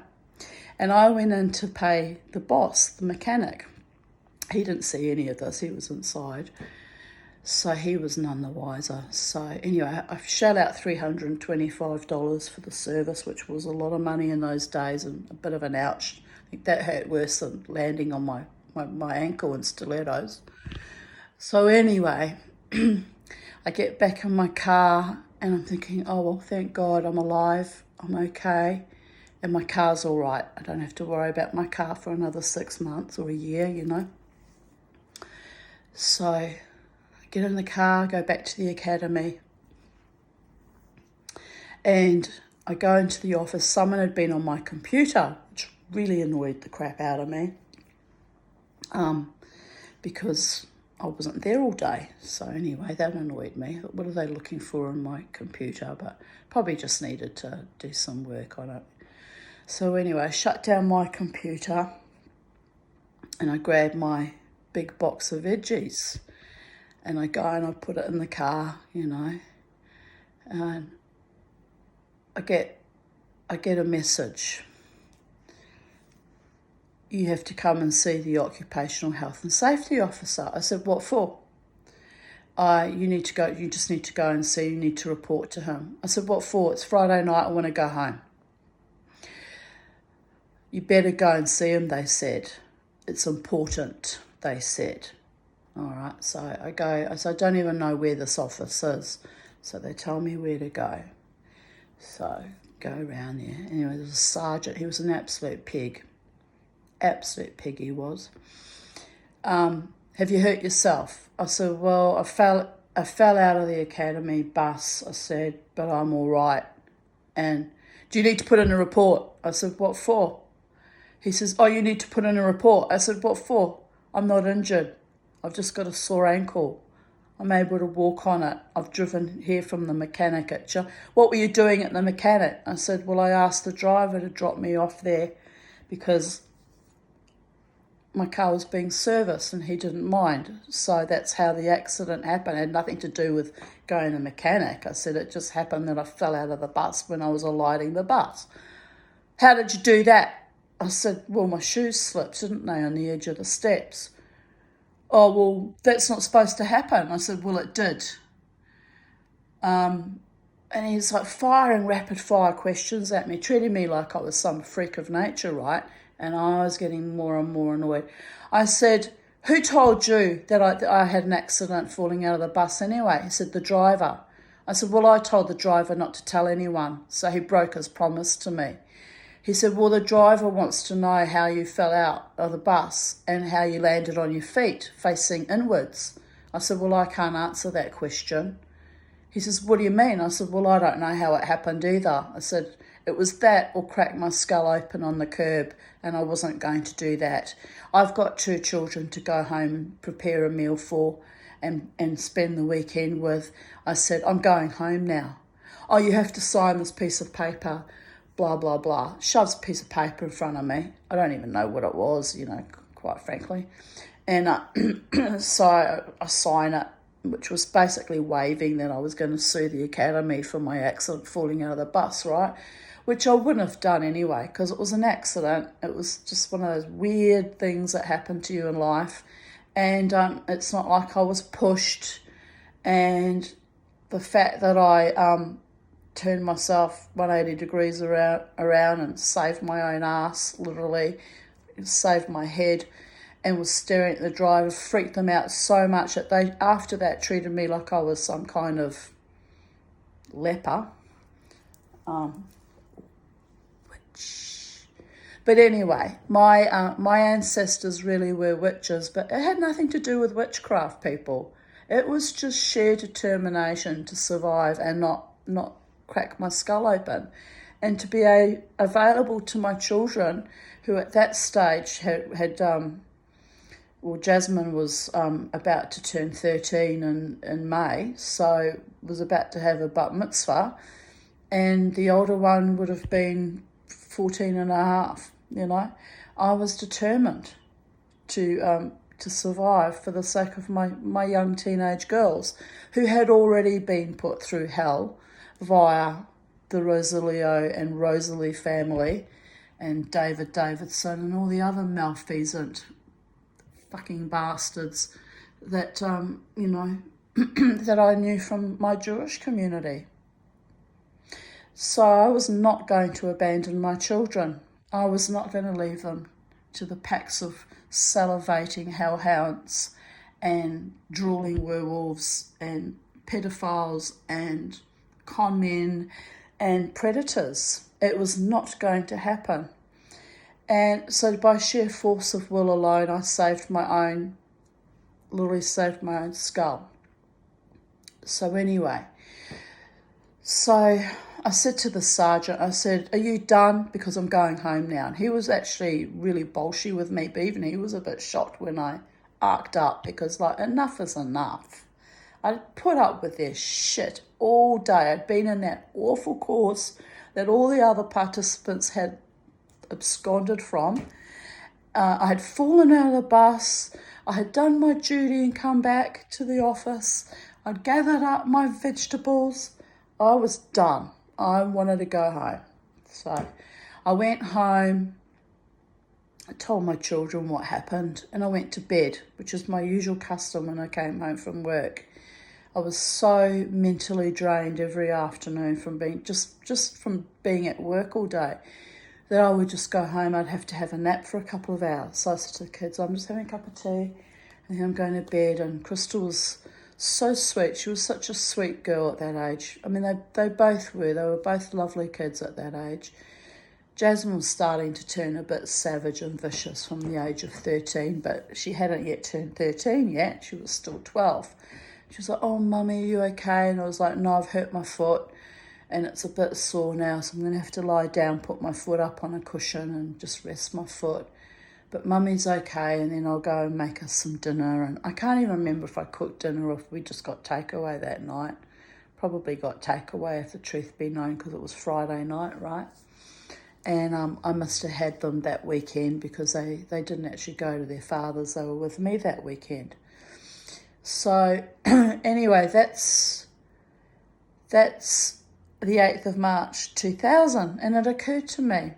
And I went in to pay the boss, the mechanic. He didn't see any of this. He was inside. So he was none the wiser. So anyway, I shelled out $325 for the service, which was a lot of money in those days and a bit of an ouch. I think that hurt worse than landing on my ankle in stilettos. So anyway, I get back in my car and I'm thinking, "Oh, well, thank God I'm alive. I'm okay. And my car's all right. I don't have to worry about my car for another 6 months or a year. So I get in the car, go back to the academy, and I go into the office. Someone had been on my computer, which really annoyed the crap out of me, because I wasn't there all day. So anyway, that annoyed me. What are they looking for on my computer? But probably just needed to do some work on it. So anyway, I shut down my computer and I grabbed my big box of veggies and I go and I put it in the car, and I get a message. "You have to come and see the occupational health and safety officer." I said, "What for?" You need to go. You just need to go and see. You need to report to him." I said, "What for?" "It's Friday night. I want to go home." "You better go and see him," they said. "It's important," they said. All right, so I go. I said, "I don't even know where this office is." So they tell me where to go. So go around there. Anyway, there's a sergeant. He was an absolute pig. Absolute pig he was. "Have you hurt yourself?" I said, "Well, I fell out of the academy bus," I said, "but I'm all right." "And do you need to put in a report?" I said, "What for?" He says, "Oh, you need to put in a report." I said, "What for?" "I'm not injured. I've just got a sore ankle. I'm able to walk on it. I've driven here from the mechanic at "What were you doing at the mechanic?" I said, "Well, I asked the driver to drop me off there because my car was being serviced and he didn't mind. So that's how the accident happened. It had nothing to do with going to a mechanic." I said, "It just happened that I fell out of the bus when I was alighting the bus." "How did you do that?" I said, "Well, my shoes slipped, didn't they, on the edge of the steps." "Oh, well, that's not supposed to happen." I said, "Well, it did." And he's like firing rapid fire questions at me, treating me like I was some freak of nature, right? And I was getting more and more annoyed. I said, Who told you that I had an accident falling out of the bus anyway? He said, the driver. I said, well, I told the driver not to tell anyone, so he broke his promise to me. He said, well, the driver wants to know how you fell out of the bus and how you landed on your feet, facing inwards. I said, well, I can't answer that question. He says, what do you mean? I said, well, I don't know how it happened either. I said, it was that or crack my skull open on the curb, and I wasn't going to do that. I've got 2 children to go home and prepare a meal for and spend the weekend with. I said, I'm going home now. Oh, you have to sign this piece of paper, blah, blah, blah. Shoves a piece of paper in front of me. I don't even know what it was, quite frankly. And so I sign it, which was basically waving that I was going to sue the academy for my accident falling out of the bus, right? Which I wouldn't have done anyway, because it was an accident. It was just one of those weird things that happen to you in life. And it's not like I was pushed. And the fact that I turned myself 180 degrees around and saved my own ass, literally, saved my head, and was staring at the driver, freaked them out so much that they, after that, treated me like I was some kind of leper. But anyway, my ancestors really were witches, but it had nothing to do with witchcraft, people. It was just sheer determination to survive and not crack my skull open, and to be available to my children, who at that stage had Jasmine was about to turn 13 in May, so was about to have a bat mitzvah, and the older one would have been 14 and a half. I was determined to survive for the sake of my young teenage girls, who had already been put through hell via the Rosalio and Rosalie family and David Davidson and all the other malfeasant fucking bastards that, that I knew from my Jewish community. So I was not going to abandon my children. I was not going to leave them to the packs of salivating hellhounds and drooling werewolves and pedophiles and con men and predators. It was not going to happen. And so by sheer force of will alone, I literally saved my own skull. So anyway, I said to the sergeant, I said, are you done? Because I'm going home now. And he was actually really bolshy with me, but even he was a bit shocked when I arced up, because enough is enough. I'd put up with their shit all day. I'd been in that awful course that all the other participants had absconded from. I had fallen out of the bus. I had done my duty and come back to the office. I'd gathered up my vegetables. I was done. I wanted to go home. So I went home. I told my children what happened, and I went to bed, which is my usual custom when I came home from work. I was so mentally drained every afternoon from being just from being at work all day, that I would just go home. I'd have to have a nap for a couple of hours. So I said to the kids, I'm just having a cup of tea and then I'm going to bed. And Crystal was so sweet. She was such a sweet girl at that age. I mean, they both were. They were both lovely kids at that age. Jasmine was starting to turn a bit savage and vicious from the age of 13, but she hadn't yet turned 13 yet. She was still 12. She was like, oh, Mummy, are you okay? And I was like, no, I've hurt my foot and it's a bit sore now, so I'm going to have to lie down, put my foot up on a cushion and just rest my foot. But Mummy's okay, and then I'll go and make us some dinner. And I can't even remember if I cooked dinner or if we just got takeaway that night. Probably got takeaway, if the truth be known, because it was Friday night, right? And I must have had them that weekend, because they didn't actually go to their father's. They were with me that weekend. So anyway, that's the 8th of March 2000, and it occurred to me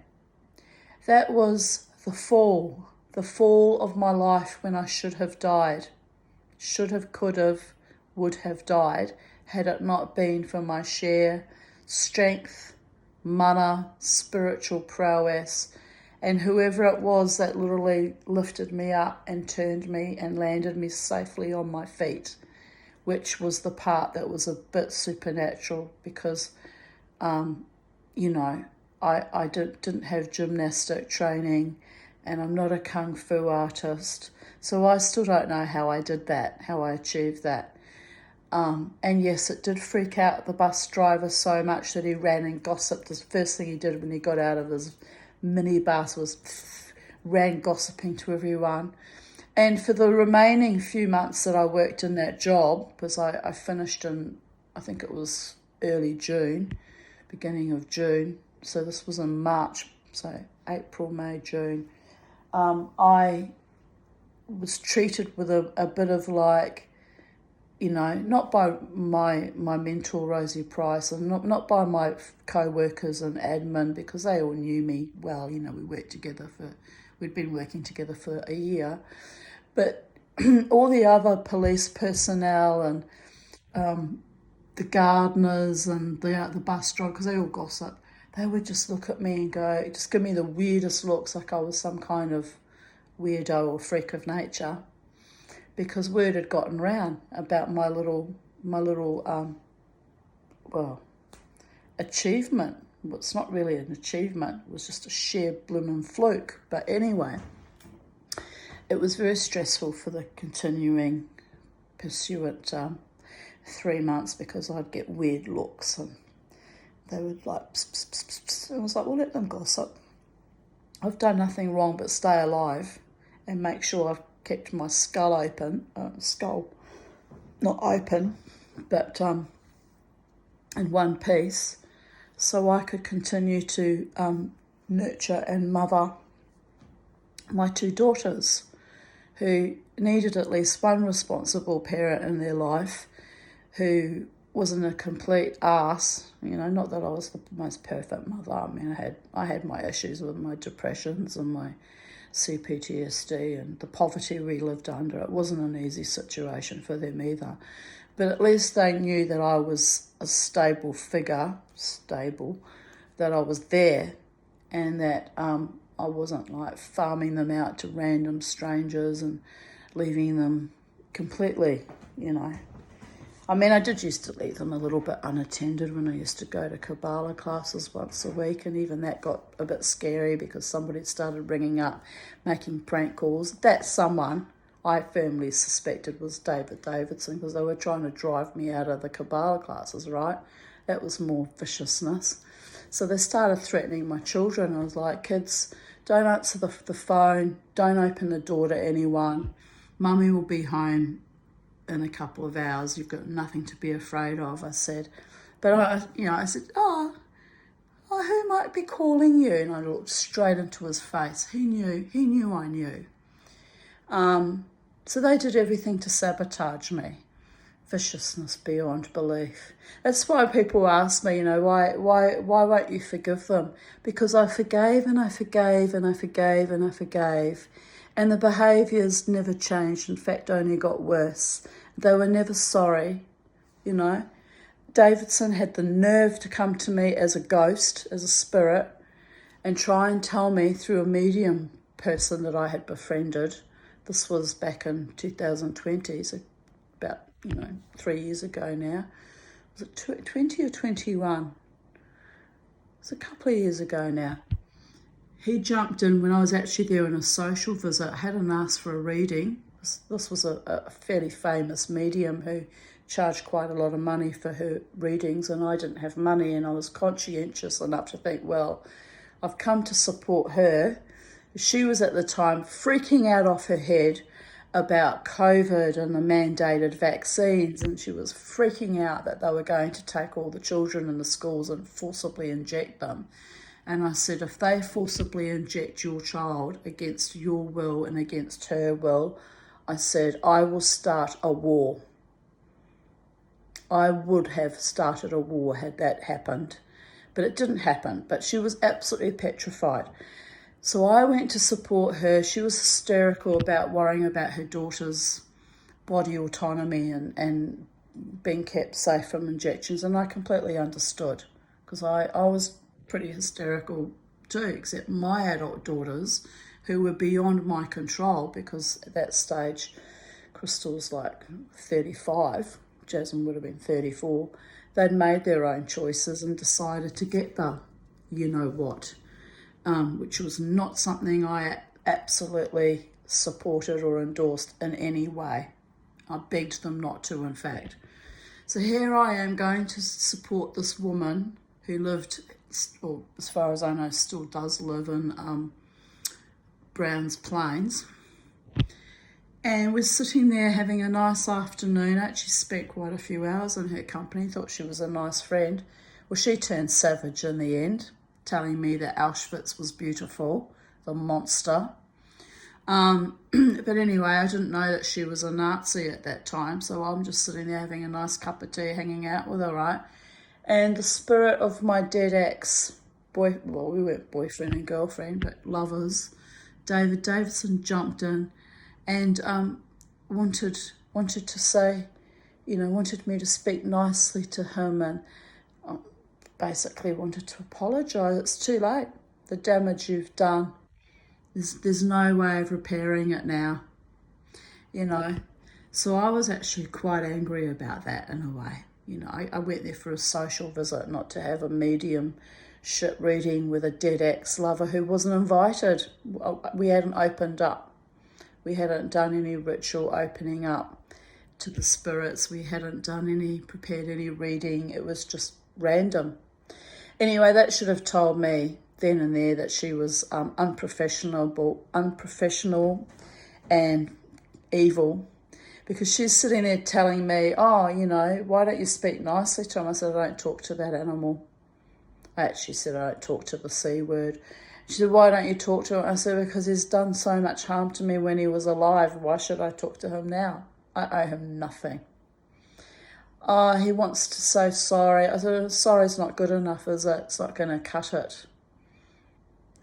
that was the fall of my life, when I should have died, should have, could have, would have died, had it not been for my sheer strength, mana, spiritual prowess, And whoever it was that literally lifted me up and turned me and landed me safely on my feet, which was the part that was a bit supernatural because, you know, I didn't have gymnastic training and I'm not a kung fu artist. So I still don't know how I did that, how I achieved that. And yes, it did freak out the bus driver so much that he ran and gossiped. The first thing he did when he got out of his minibus was ran gossiping to everyone. And for the remaining few months that I worked in that job, because I finished in, I think it was early June, beginning of June. So this was in March, so April, May, June. I was treated with a bit of like, you know, not by my mentor Rosie Price and not by my co-workers and admin because they all knew me well. You know, we'd been working together for a year, but all the other police personnel and the gardeners and the bus drivers, because they all gossip, they would just look at me and go, just give me the weirdest looks, like I was some kind of weirdo or freak of nature, because word had gotten round about my little achievement. Well, it's not really an achievement, it was just a sheer bloomin' fluke. But anyway, it was very stressful for the continuing pursuant 3 months because I'd get weird looks and they would like, pss, pss, pss, pss. I was like, well, let them gossip. I've done nothing wrong but stay alive and make sure I've kept my skull open, not open, but in one piece, so I could continue to nurture and mother my 2 daughters who needed at least one responsible parent in their life who wasn't a complete arse. You know, not that I was the most perfect mother. I mean, I had my issues with my depressions and my CPTSD and the poverty we lived under. It wasn't an easy situation for them either. But at least they knew that I was a stable figure, that I was there and that I wasn't like farming them out to random strangers and leaving them completely, you know. I mean, I did used to leave them a little bit unattended when I used to go to Kabbalah classes once a week, and even that got a bit scary because somebody started ringing up, making prank calls. That someone I firmly suspected was David Davidson because they were trying to drive me out of the Kabbalah classes, right? That was more viciousness. So they started threatening my children. I was like, kids, don't answer the phone, don't open the door to anyone. Mummy will be home in a couple of hours. You've got nothing to be afraid of, I said. But I said, oh, who might be calling you? And I looked straight into his face. He knew I knew. So they did everything to sabotage me. Viciousness beyond belief. That's why people ask me, you know, why won't you forgive them? Because I forgave and I forgave and I forgave and I forgave. And the behaviours never changed, in fact only got worse. They were never sorry, you know. Davidson had the nerve to come to me as a ghost, as a spirit, and try and tell me through a medium person that I had befriended. This was back in 2020, so about, 3 years ago now. Was it 20 or 21? It's a couple of years ago now. He jumped in when I was actually there on a social visit. I hadn't asked for a reading. This was a fairly famous medium who charged quite a lot of money for her readings, and I didn't have money, and I was conscientious enough to think, well, I've come to support her. She was at the time freaking out off her head about COVID and the mandated vaccines, and she was freaking out that they were going to take all the children in the schools and forcibly inject them. And I said, if they forcibly inject your child against your will and against her will, I said, I will start a war. I would have started a war had that happened, but it didn't happen. But she was absolutely petrified. So I went to support her. She was hysterical about worrying about her daughter's body autonomy and being kept safe from injections. And I completely understood because I was pretty hysterical too, except my adult daughters, who were beyond my control, because at that stage, Crystal's like 35, Jasmine would have been 34. They'd made their own choices and decided to get the you-know-what, which was not something I absolutely supported or endorsed in any way. I begged them not to, in fact. So here I am going to support this woman who lived, or as far as I know, still does live in Browns Plains. And we're sitting there having a nice afternoon. I actually spent quite a few hours in her company, thought she was a nice friend. Well, she turned savage in the end, telling me that Auschwitz was beautiful, the monster. But anyway, I didn't know that she was a Nazi at that time, so I'm just sitting there having a nice cup of tea, hanging out with her, right? And the spirit of my dead ex, we weren't boyfriend and girlfriend, but lovers, David Davidson, jumped in and wanted to say, wanted me to speak nicely to him, and basically wanted to apologise. It's too late. The damage you've done, there's no way of repairing it now, So I was actually quite angry about that in a way. I went there for a social visit, not to have a mediumship reading with a dead ex-lover who wasn't invited. We hadn't opened up. We hadn't done any ritual opening up to the spirits. We hadn't prepared any reading. It was just random. Anyway, that should have told me then and there that she was unprofessional and evil, because she's sitting there telling me, why don't you speak nicely to him? I said, I don't talk to that animal. I actually said, I don't talk to the C word. She said, why don't you talk to him? I said, because he's done so much harm to me when he was alive. Why should I talk to him now? I owe him nothing. He wants to say sorry. I said, sorry's not good enough, is it? It's not going to cut it.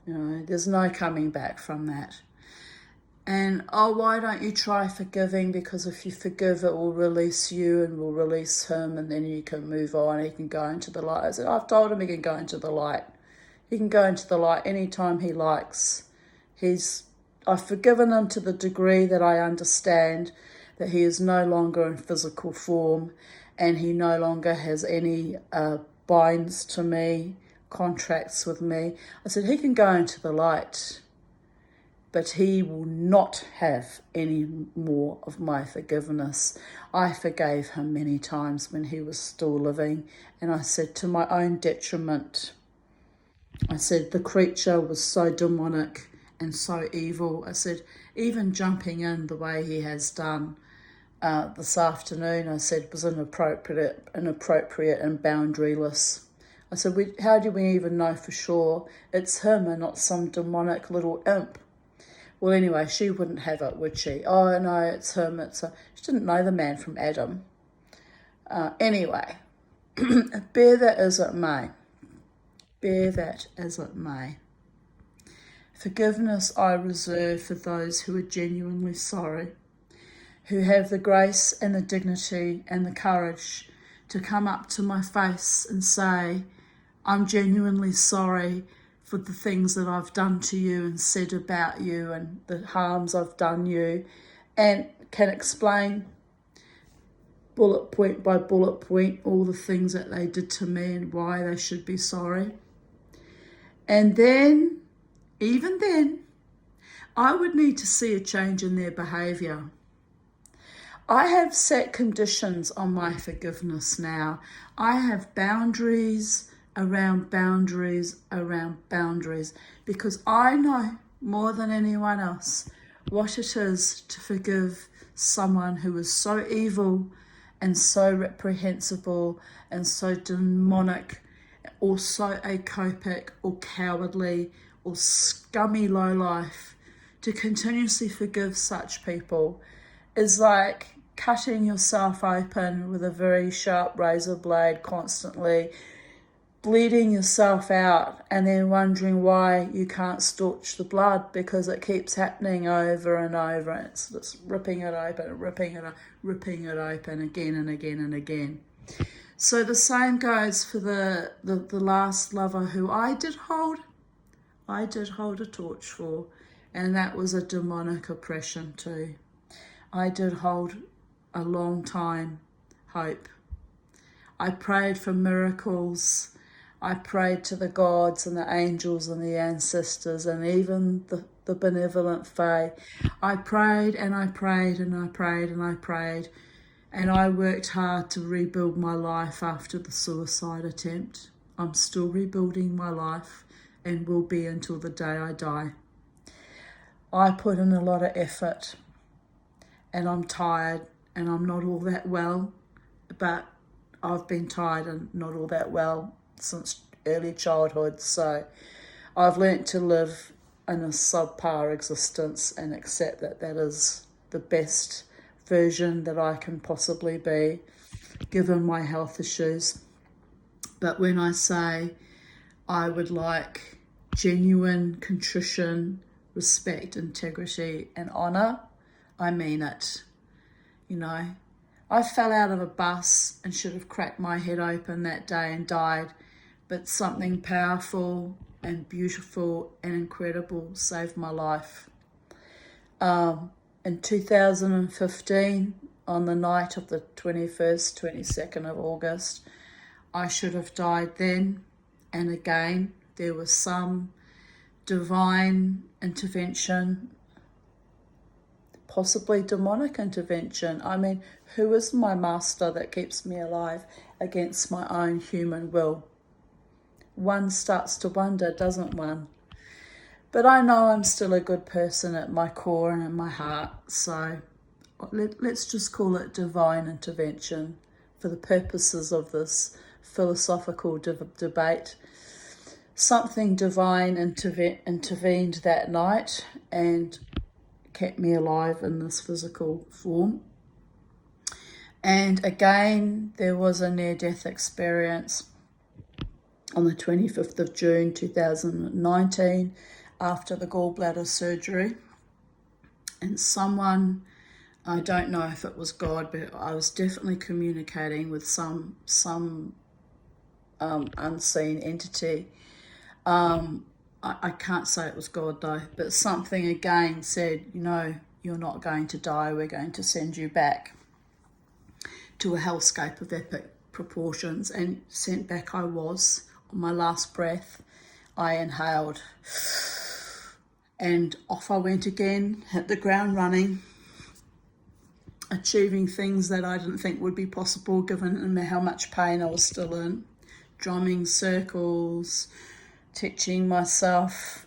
There's no coming back from that. And, why don't you try forgiving? Because if you forgive, it will release you and will release him, and then you can move on. He can go into the light. I said, I've told him he can go into the light. He can go into the light anytime he likes. I've forgiven him to the degree that I understand that he is no longer in physical form, and he no longer has any binds to me, contracts with me. I said, he can go into the light, but he will not have any more of my forgiveness. I forgave him many times when he was still living, and I said, to my own detriment. I said, the creature was so demonic and so evil. I said, even jumping in the way he has done this afternoon, I said, was inappropriate and boundaryless. I said, how do we even know for sure it's him and not some demonic little imp? Well, anyway, she wouldn't have it, would she? Oh, no, it's him. She didn't know the man from Adam. Anyway, bear that as it may. Bear that as it may. Forgiveness I reserve for those who are genuinely sorry, who have the grace and the dignity and the courage to come up to my face and say, I'm genuinely sorry for the things that I've done to you and said about you and the harms I've done you, and can explain bullet point by bullet point all the things that they did to me and why they should be sorry. And then, even then, I would need to see a change in their behaviour. I have set conditions on my forgiveness now. I have boundaries around boundaries around boundaries, because I know more than anyone else what it is to forgive someone who is so evil and so reprehensible and so demonic, or so acopic or cowardly or scummy lowlife. To continuously forgive such people is like cutting yourself open with a very sharp razor blade constantly, bleeding yourself out, and then wondering why you can't staunch the blood, because it keeps happening over and over. It's ripping it open again and again and again. So the same goes for the last lover who I did hold I did hold a torch for, and that was a demonic oppression too. I did hold a long time hope. I prayed for miracles. I prayed to the gods and the angels and the ancestors and even the benevolent fae. I prayed and I prayed and I prayed and I prayed, and I worked hard to rebuild my life after the suicide attempt. I'm still rebuilding my life and will be until the day I die. I put in a lot of effort, and I'm tired and I'm not all that well, but I've been tired and not all that well since early childhood, so I've learnt to live in a subpar existence and accept that that is the best version that I can possibly be given my health issues. But when I say I would like genuine contrition, respect, integrity and honour, I mean it. You know, I fell out of a bus and should have cracked my head open that day and died, but something powerful and beautiful and incredible saved my life. In 2015, on the night of the 21st, 22nd of August, I should have died then, and again, there was some divine intervention, possibly demonic intervention. I mean, who is my master that keeps me alive against my own human will? One starts to wonder, doesn't one? But I know I'm still a good person at my core and in my heart, so let's just call it divine intervention for the purposes of this philosophical debate. Something divine intervened that night and kept me alive in this physical form. And again, there was a near-death experience on the 25th of June 2019 after the gallbladder surgery. And someone, I don't know if it was God, but I was definitely communicating with some unseen entity. I can't say it was God though, but something again said, you know, you're not going to die, we're going to send you back to a hellscape of epic proportions. And sent back I was. On my last breath, I inhaled, and off I went again, hit the ground running, achieving things that I didn't think would be possible given how much pain I was still in, drumming circles, teaching myself,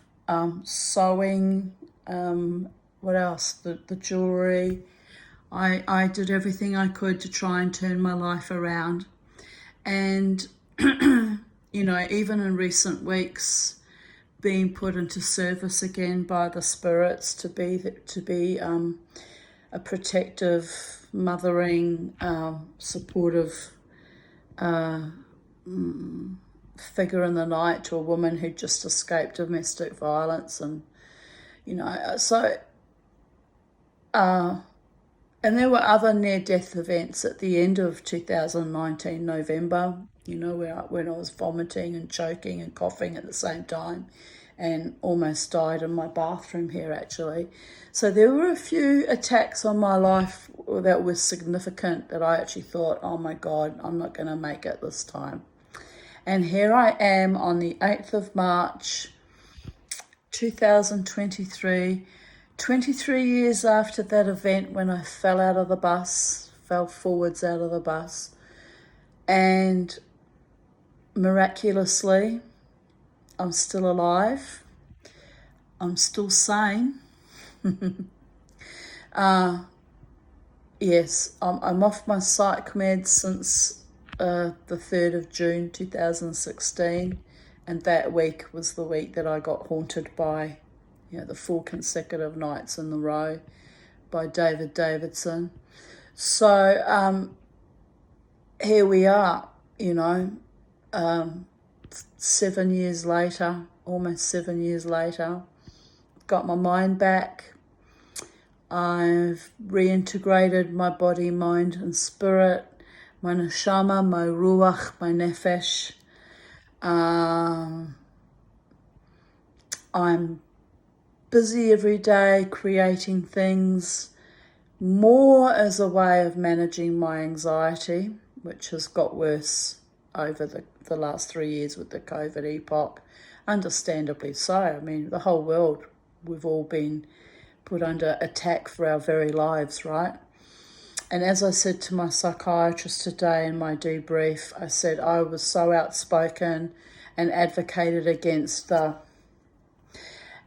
sewing, what else, the jewellery. I did everything I could to try and turn my life around. And, you know, even in recent weeks, being put into service again by the spirits to be a protective, mothering, supportive figure in the night to a woman who just escaped domestic violence. And, you know, so and there were other near-death events at the end of 2019 November, you know, when I was vomiting and choking and coughing at the same time, and almost died in my bathroom here actually. So there were a few attacks on my life that were significant that I actually thought, oh my God, I'm not going to make it this time. And here I am on the 8th of March 2023, 23 years after that event when I fell out of the bus, fell forwards out of the bus, and miraculously, I'm still alive. I'm still sane. Yes, I'm off my psych meds since the 3rd of June 2016, and that week was the week that I got haunted by, you know, the 4 consecutive nights in a row by David Davidson. So here we are, you know, 7 years later, almost 7 years later, got my mind back. I've reintegrated my body, mind and spirit, my neshama, my ruach, my nefesh. I'm busy every day creating things, more as a way of managing my anxiety, which has got worse over the last 3 years with the COVID epoch. Understandably so. I mean, the whole world, we've all been put under attack for our very lives, right? And as I said to my psychiatrist today in my debrief, I said I was so outspoken and advocated against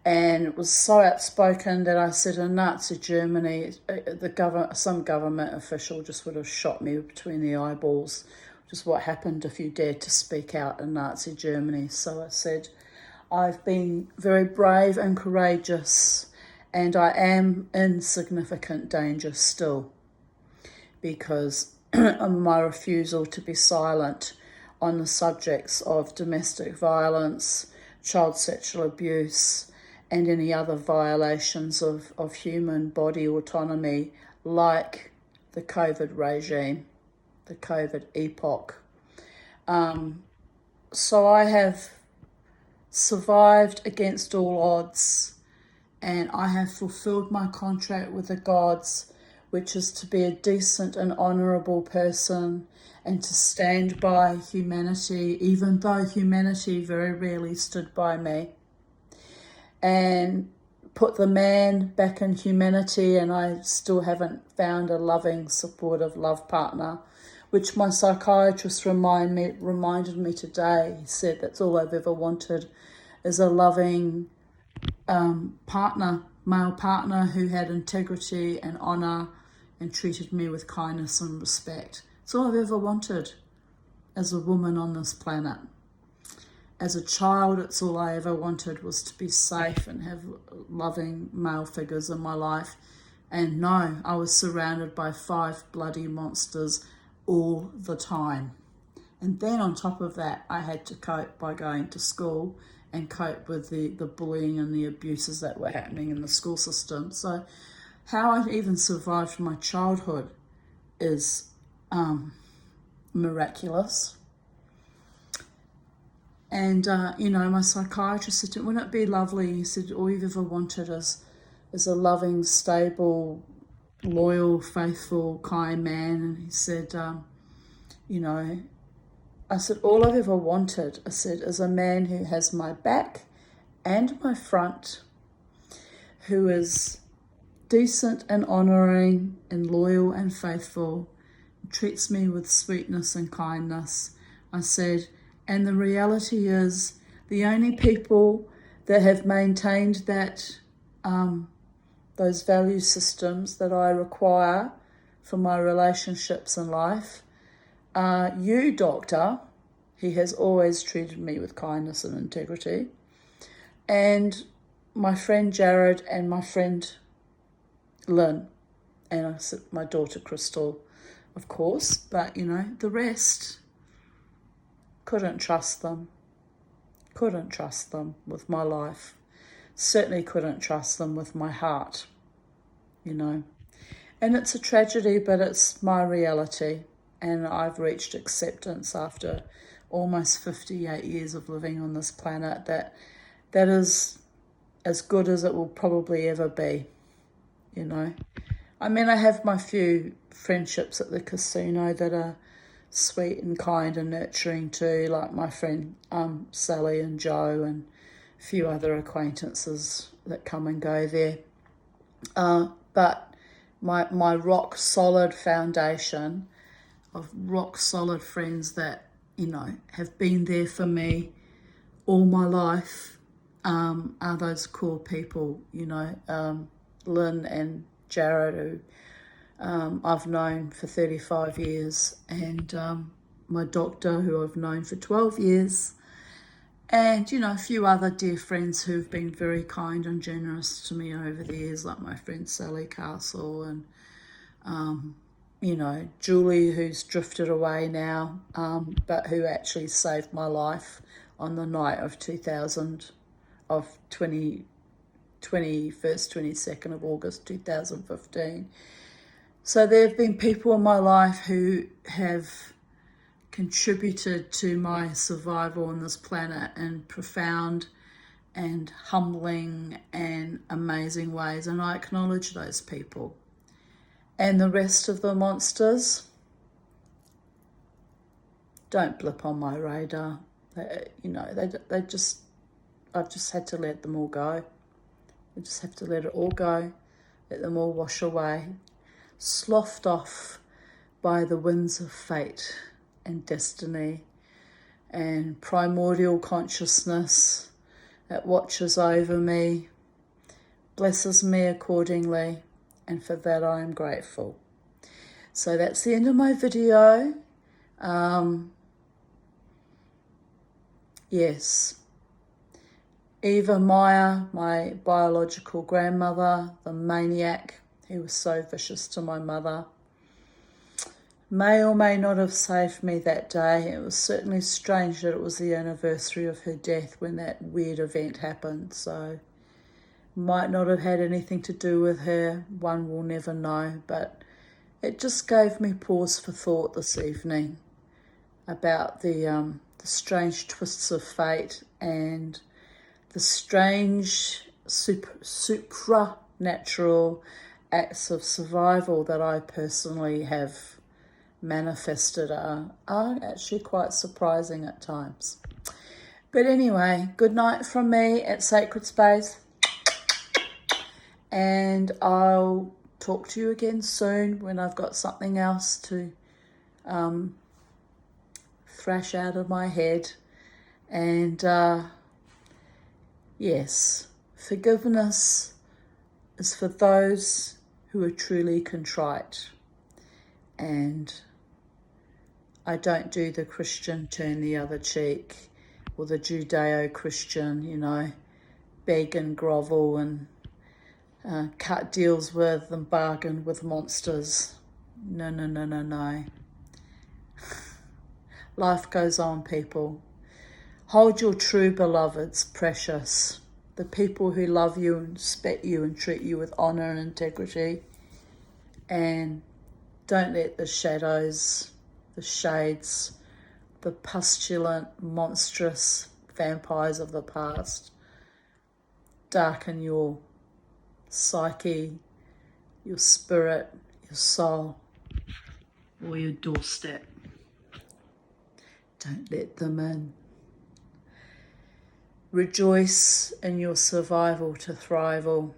and it was so outspoken that I said in Nazi Germany, some government official just would have shot me between the eyeballs, which is what happened if you dared to speak out in Nazi Germany. So I said, I've been very brave and courageous, and I am in significant danger still, because of my refusal to be silent on the subjects of domestic violence, child sexual abuse, and any other violations of human body autonomy, like the COVID regime, the COVID epoch. So I have survived against all odds, and I have fulfilled my contract with the gods, which is to be a decent and honourable person and to stand by humanity, even though humanity very rarely stood by me, and put the man back in humanity. And I still haven't found a loving, supportive love partner, which my psychiatrist reminded me today. He said that's all I've ever wanted, is a loving partner, male partner who had integrity and honour and treated me with kindness and respect. It's all I've ever wanted as a woman on this planet. As a child, it's all I ever wanted, was to be safe and have loving male figures in my life. And no, I was surrounded by 5 bloody monsters all the time. And then on top of that, I had to cope by going to school and cope with the bullying and the abuses that were happening in the school system. So how I even survived my childhood is miraculous. And, my psychiatrist said, wouldn't it be lovely? He said, all you've ever wanted is a loving, stable, loyal, faithful, kind man. And he said, I said, all I've ever wanted, I said, is a man who has my back and my front, who is decent and honouring and loyal and faithful, treats me with sweetness and kindness. I said, and the reality is the only people that have maintained that those value systems that I require for my relationships in life are you, doctor. He has always treated me with kindness and integrity. And my friend Jared and my friend Lynn, and I said my daughter Crystal, of course, but the rest, couldn't trust them with my life, certainly couldn't trust them with my heart, and it's a tragedy, but it's my reality, and I've reached acceptance after almost 58 years of living on this planet that is as good as it will probably ever be. I mean, I have my few friendships at the casino that are sweet and kind and nurturing too, like my friend Sally and Joe and a few other acquaintances that come and go there. But my rock solid foundation of rock solid friends that, have been there for me all my life are those core people, Lynn and Jared, who I've known for 35 years, and my doctor, who I've known for 12 years, and, a few other dear friends who've been very kind and generous to me over the years, like my friend Sally Castle and, Julie, who's drifted away now, but who actually saved my life on the night of 22nd of August 2015. So there have been people in my life who have contributed to my survival on this planet in profound and humbling and amazing ways, and I acknowledge those people. And the rest of the monsters don't blip on my radar. They just, I've just had to let them all go. I just have to let it all go, let them all wash away, sloughed off by the winds of fate and destiny and primordial consciousness that watches over me, blesses me accordingly, and for that I am grateful. So that's the end of my video. Yes, Eva Meyer, my biological grandmother, the maniac who was so vicious to my mother, may or may not have saved me that day. It was certainly strange that it was the anniversary of her death when that weird event happened. So might not have had anything to do with her. One will never know. But it just gave me pause for thought this evening about the strange twists of fate and the strange supranatural acts of survival that I personally have manifested are actually quite surprising at times. But anyway, good night from me at Sacred Space, and I'll talk to you again soon when I've got something else to thrash out of my head. And yes, forgiveness is for those who are truly contrite. And I don't do the Christian turn the other cheek or the Judeo-Christian, beg and grovel and cut deals with and bargain with monsters. No, no, no, no, no. Life goes on, people. Hold your true beloveds precious, the people who love you and respect you and treat you with honour and integrity. And don't let the shadows, the shades, the pestilent, monstrous vampires of the past darken your psyche, your spirit, your soul, or your doorstep. Don't let them in. Rejoice in your survival to thrival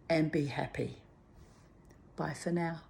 and be happy. Bye for now.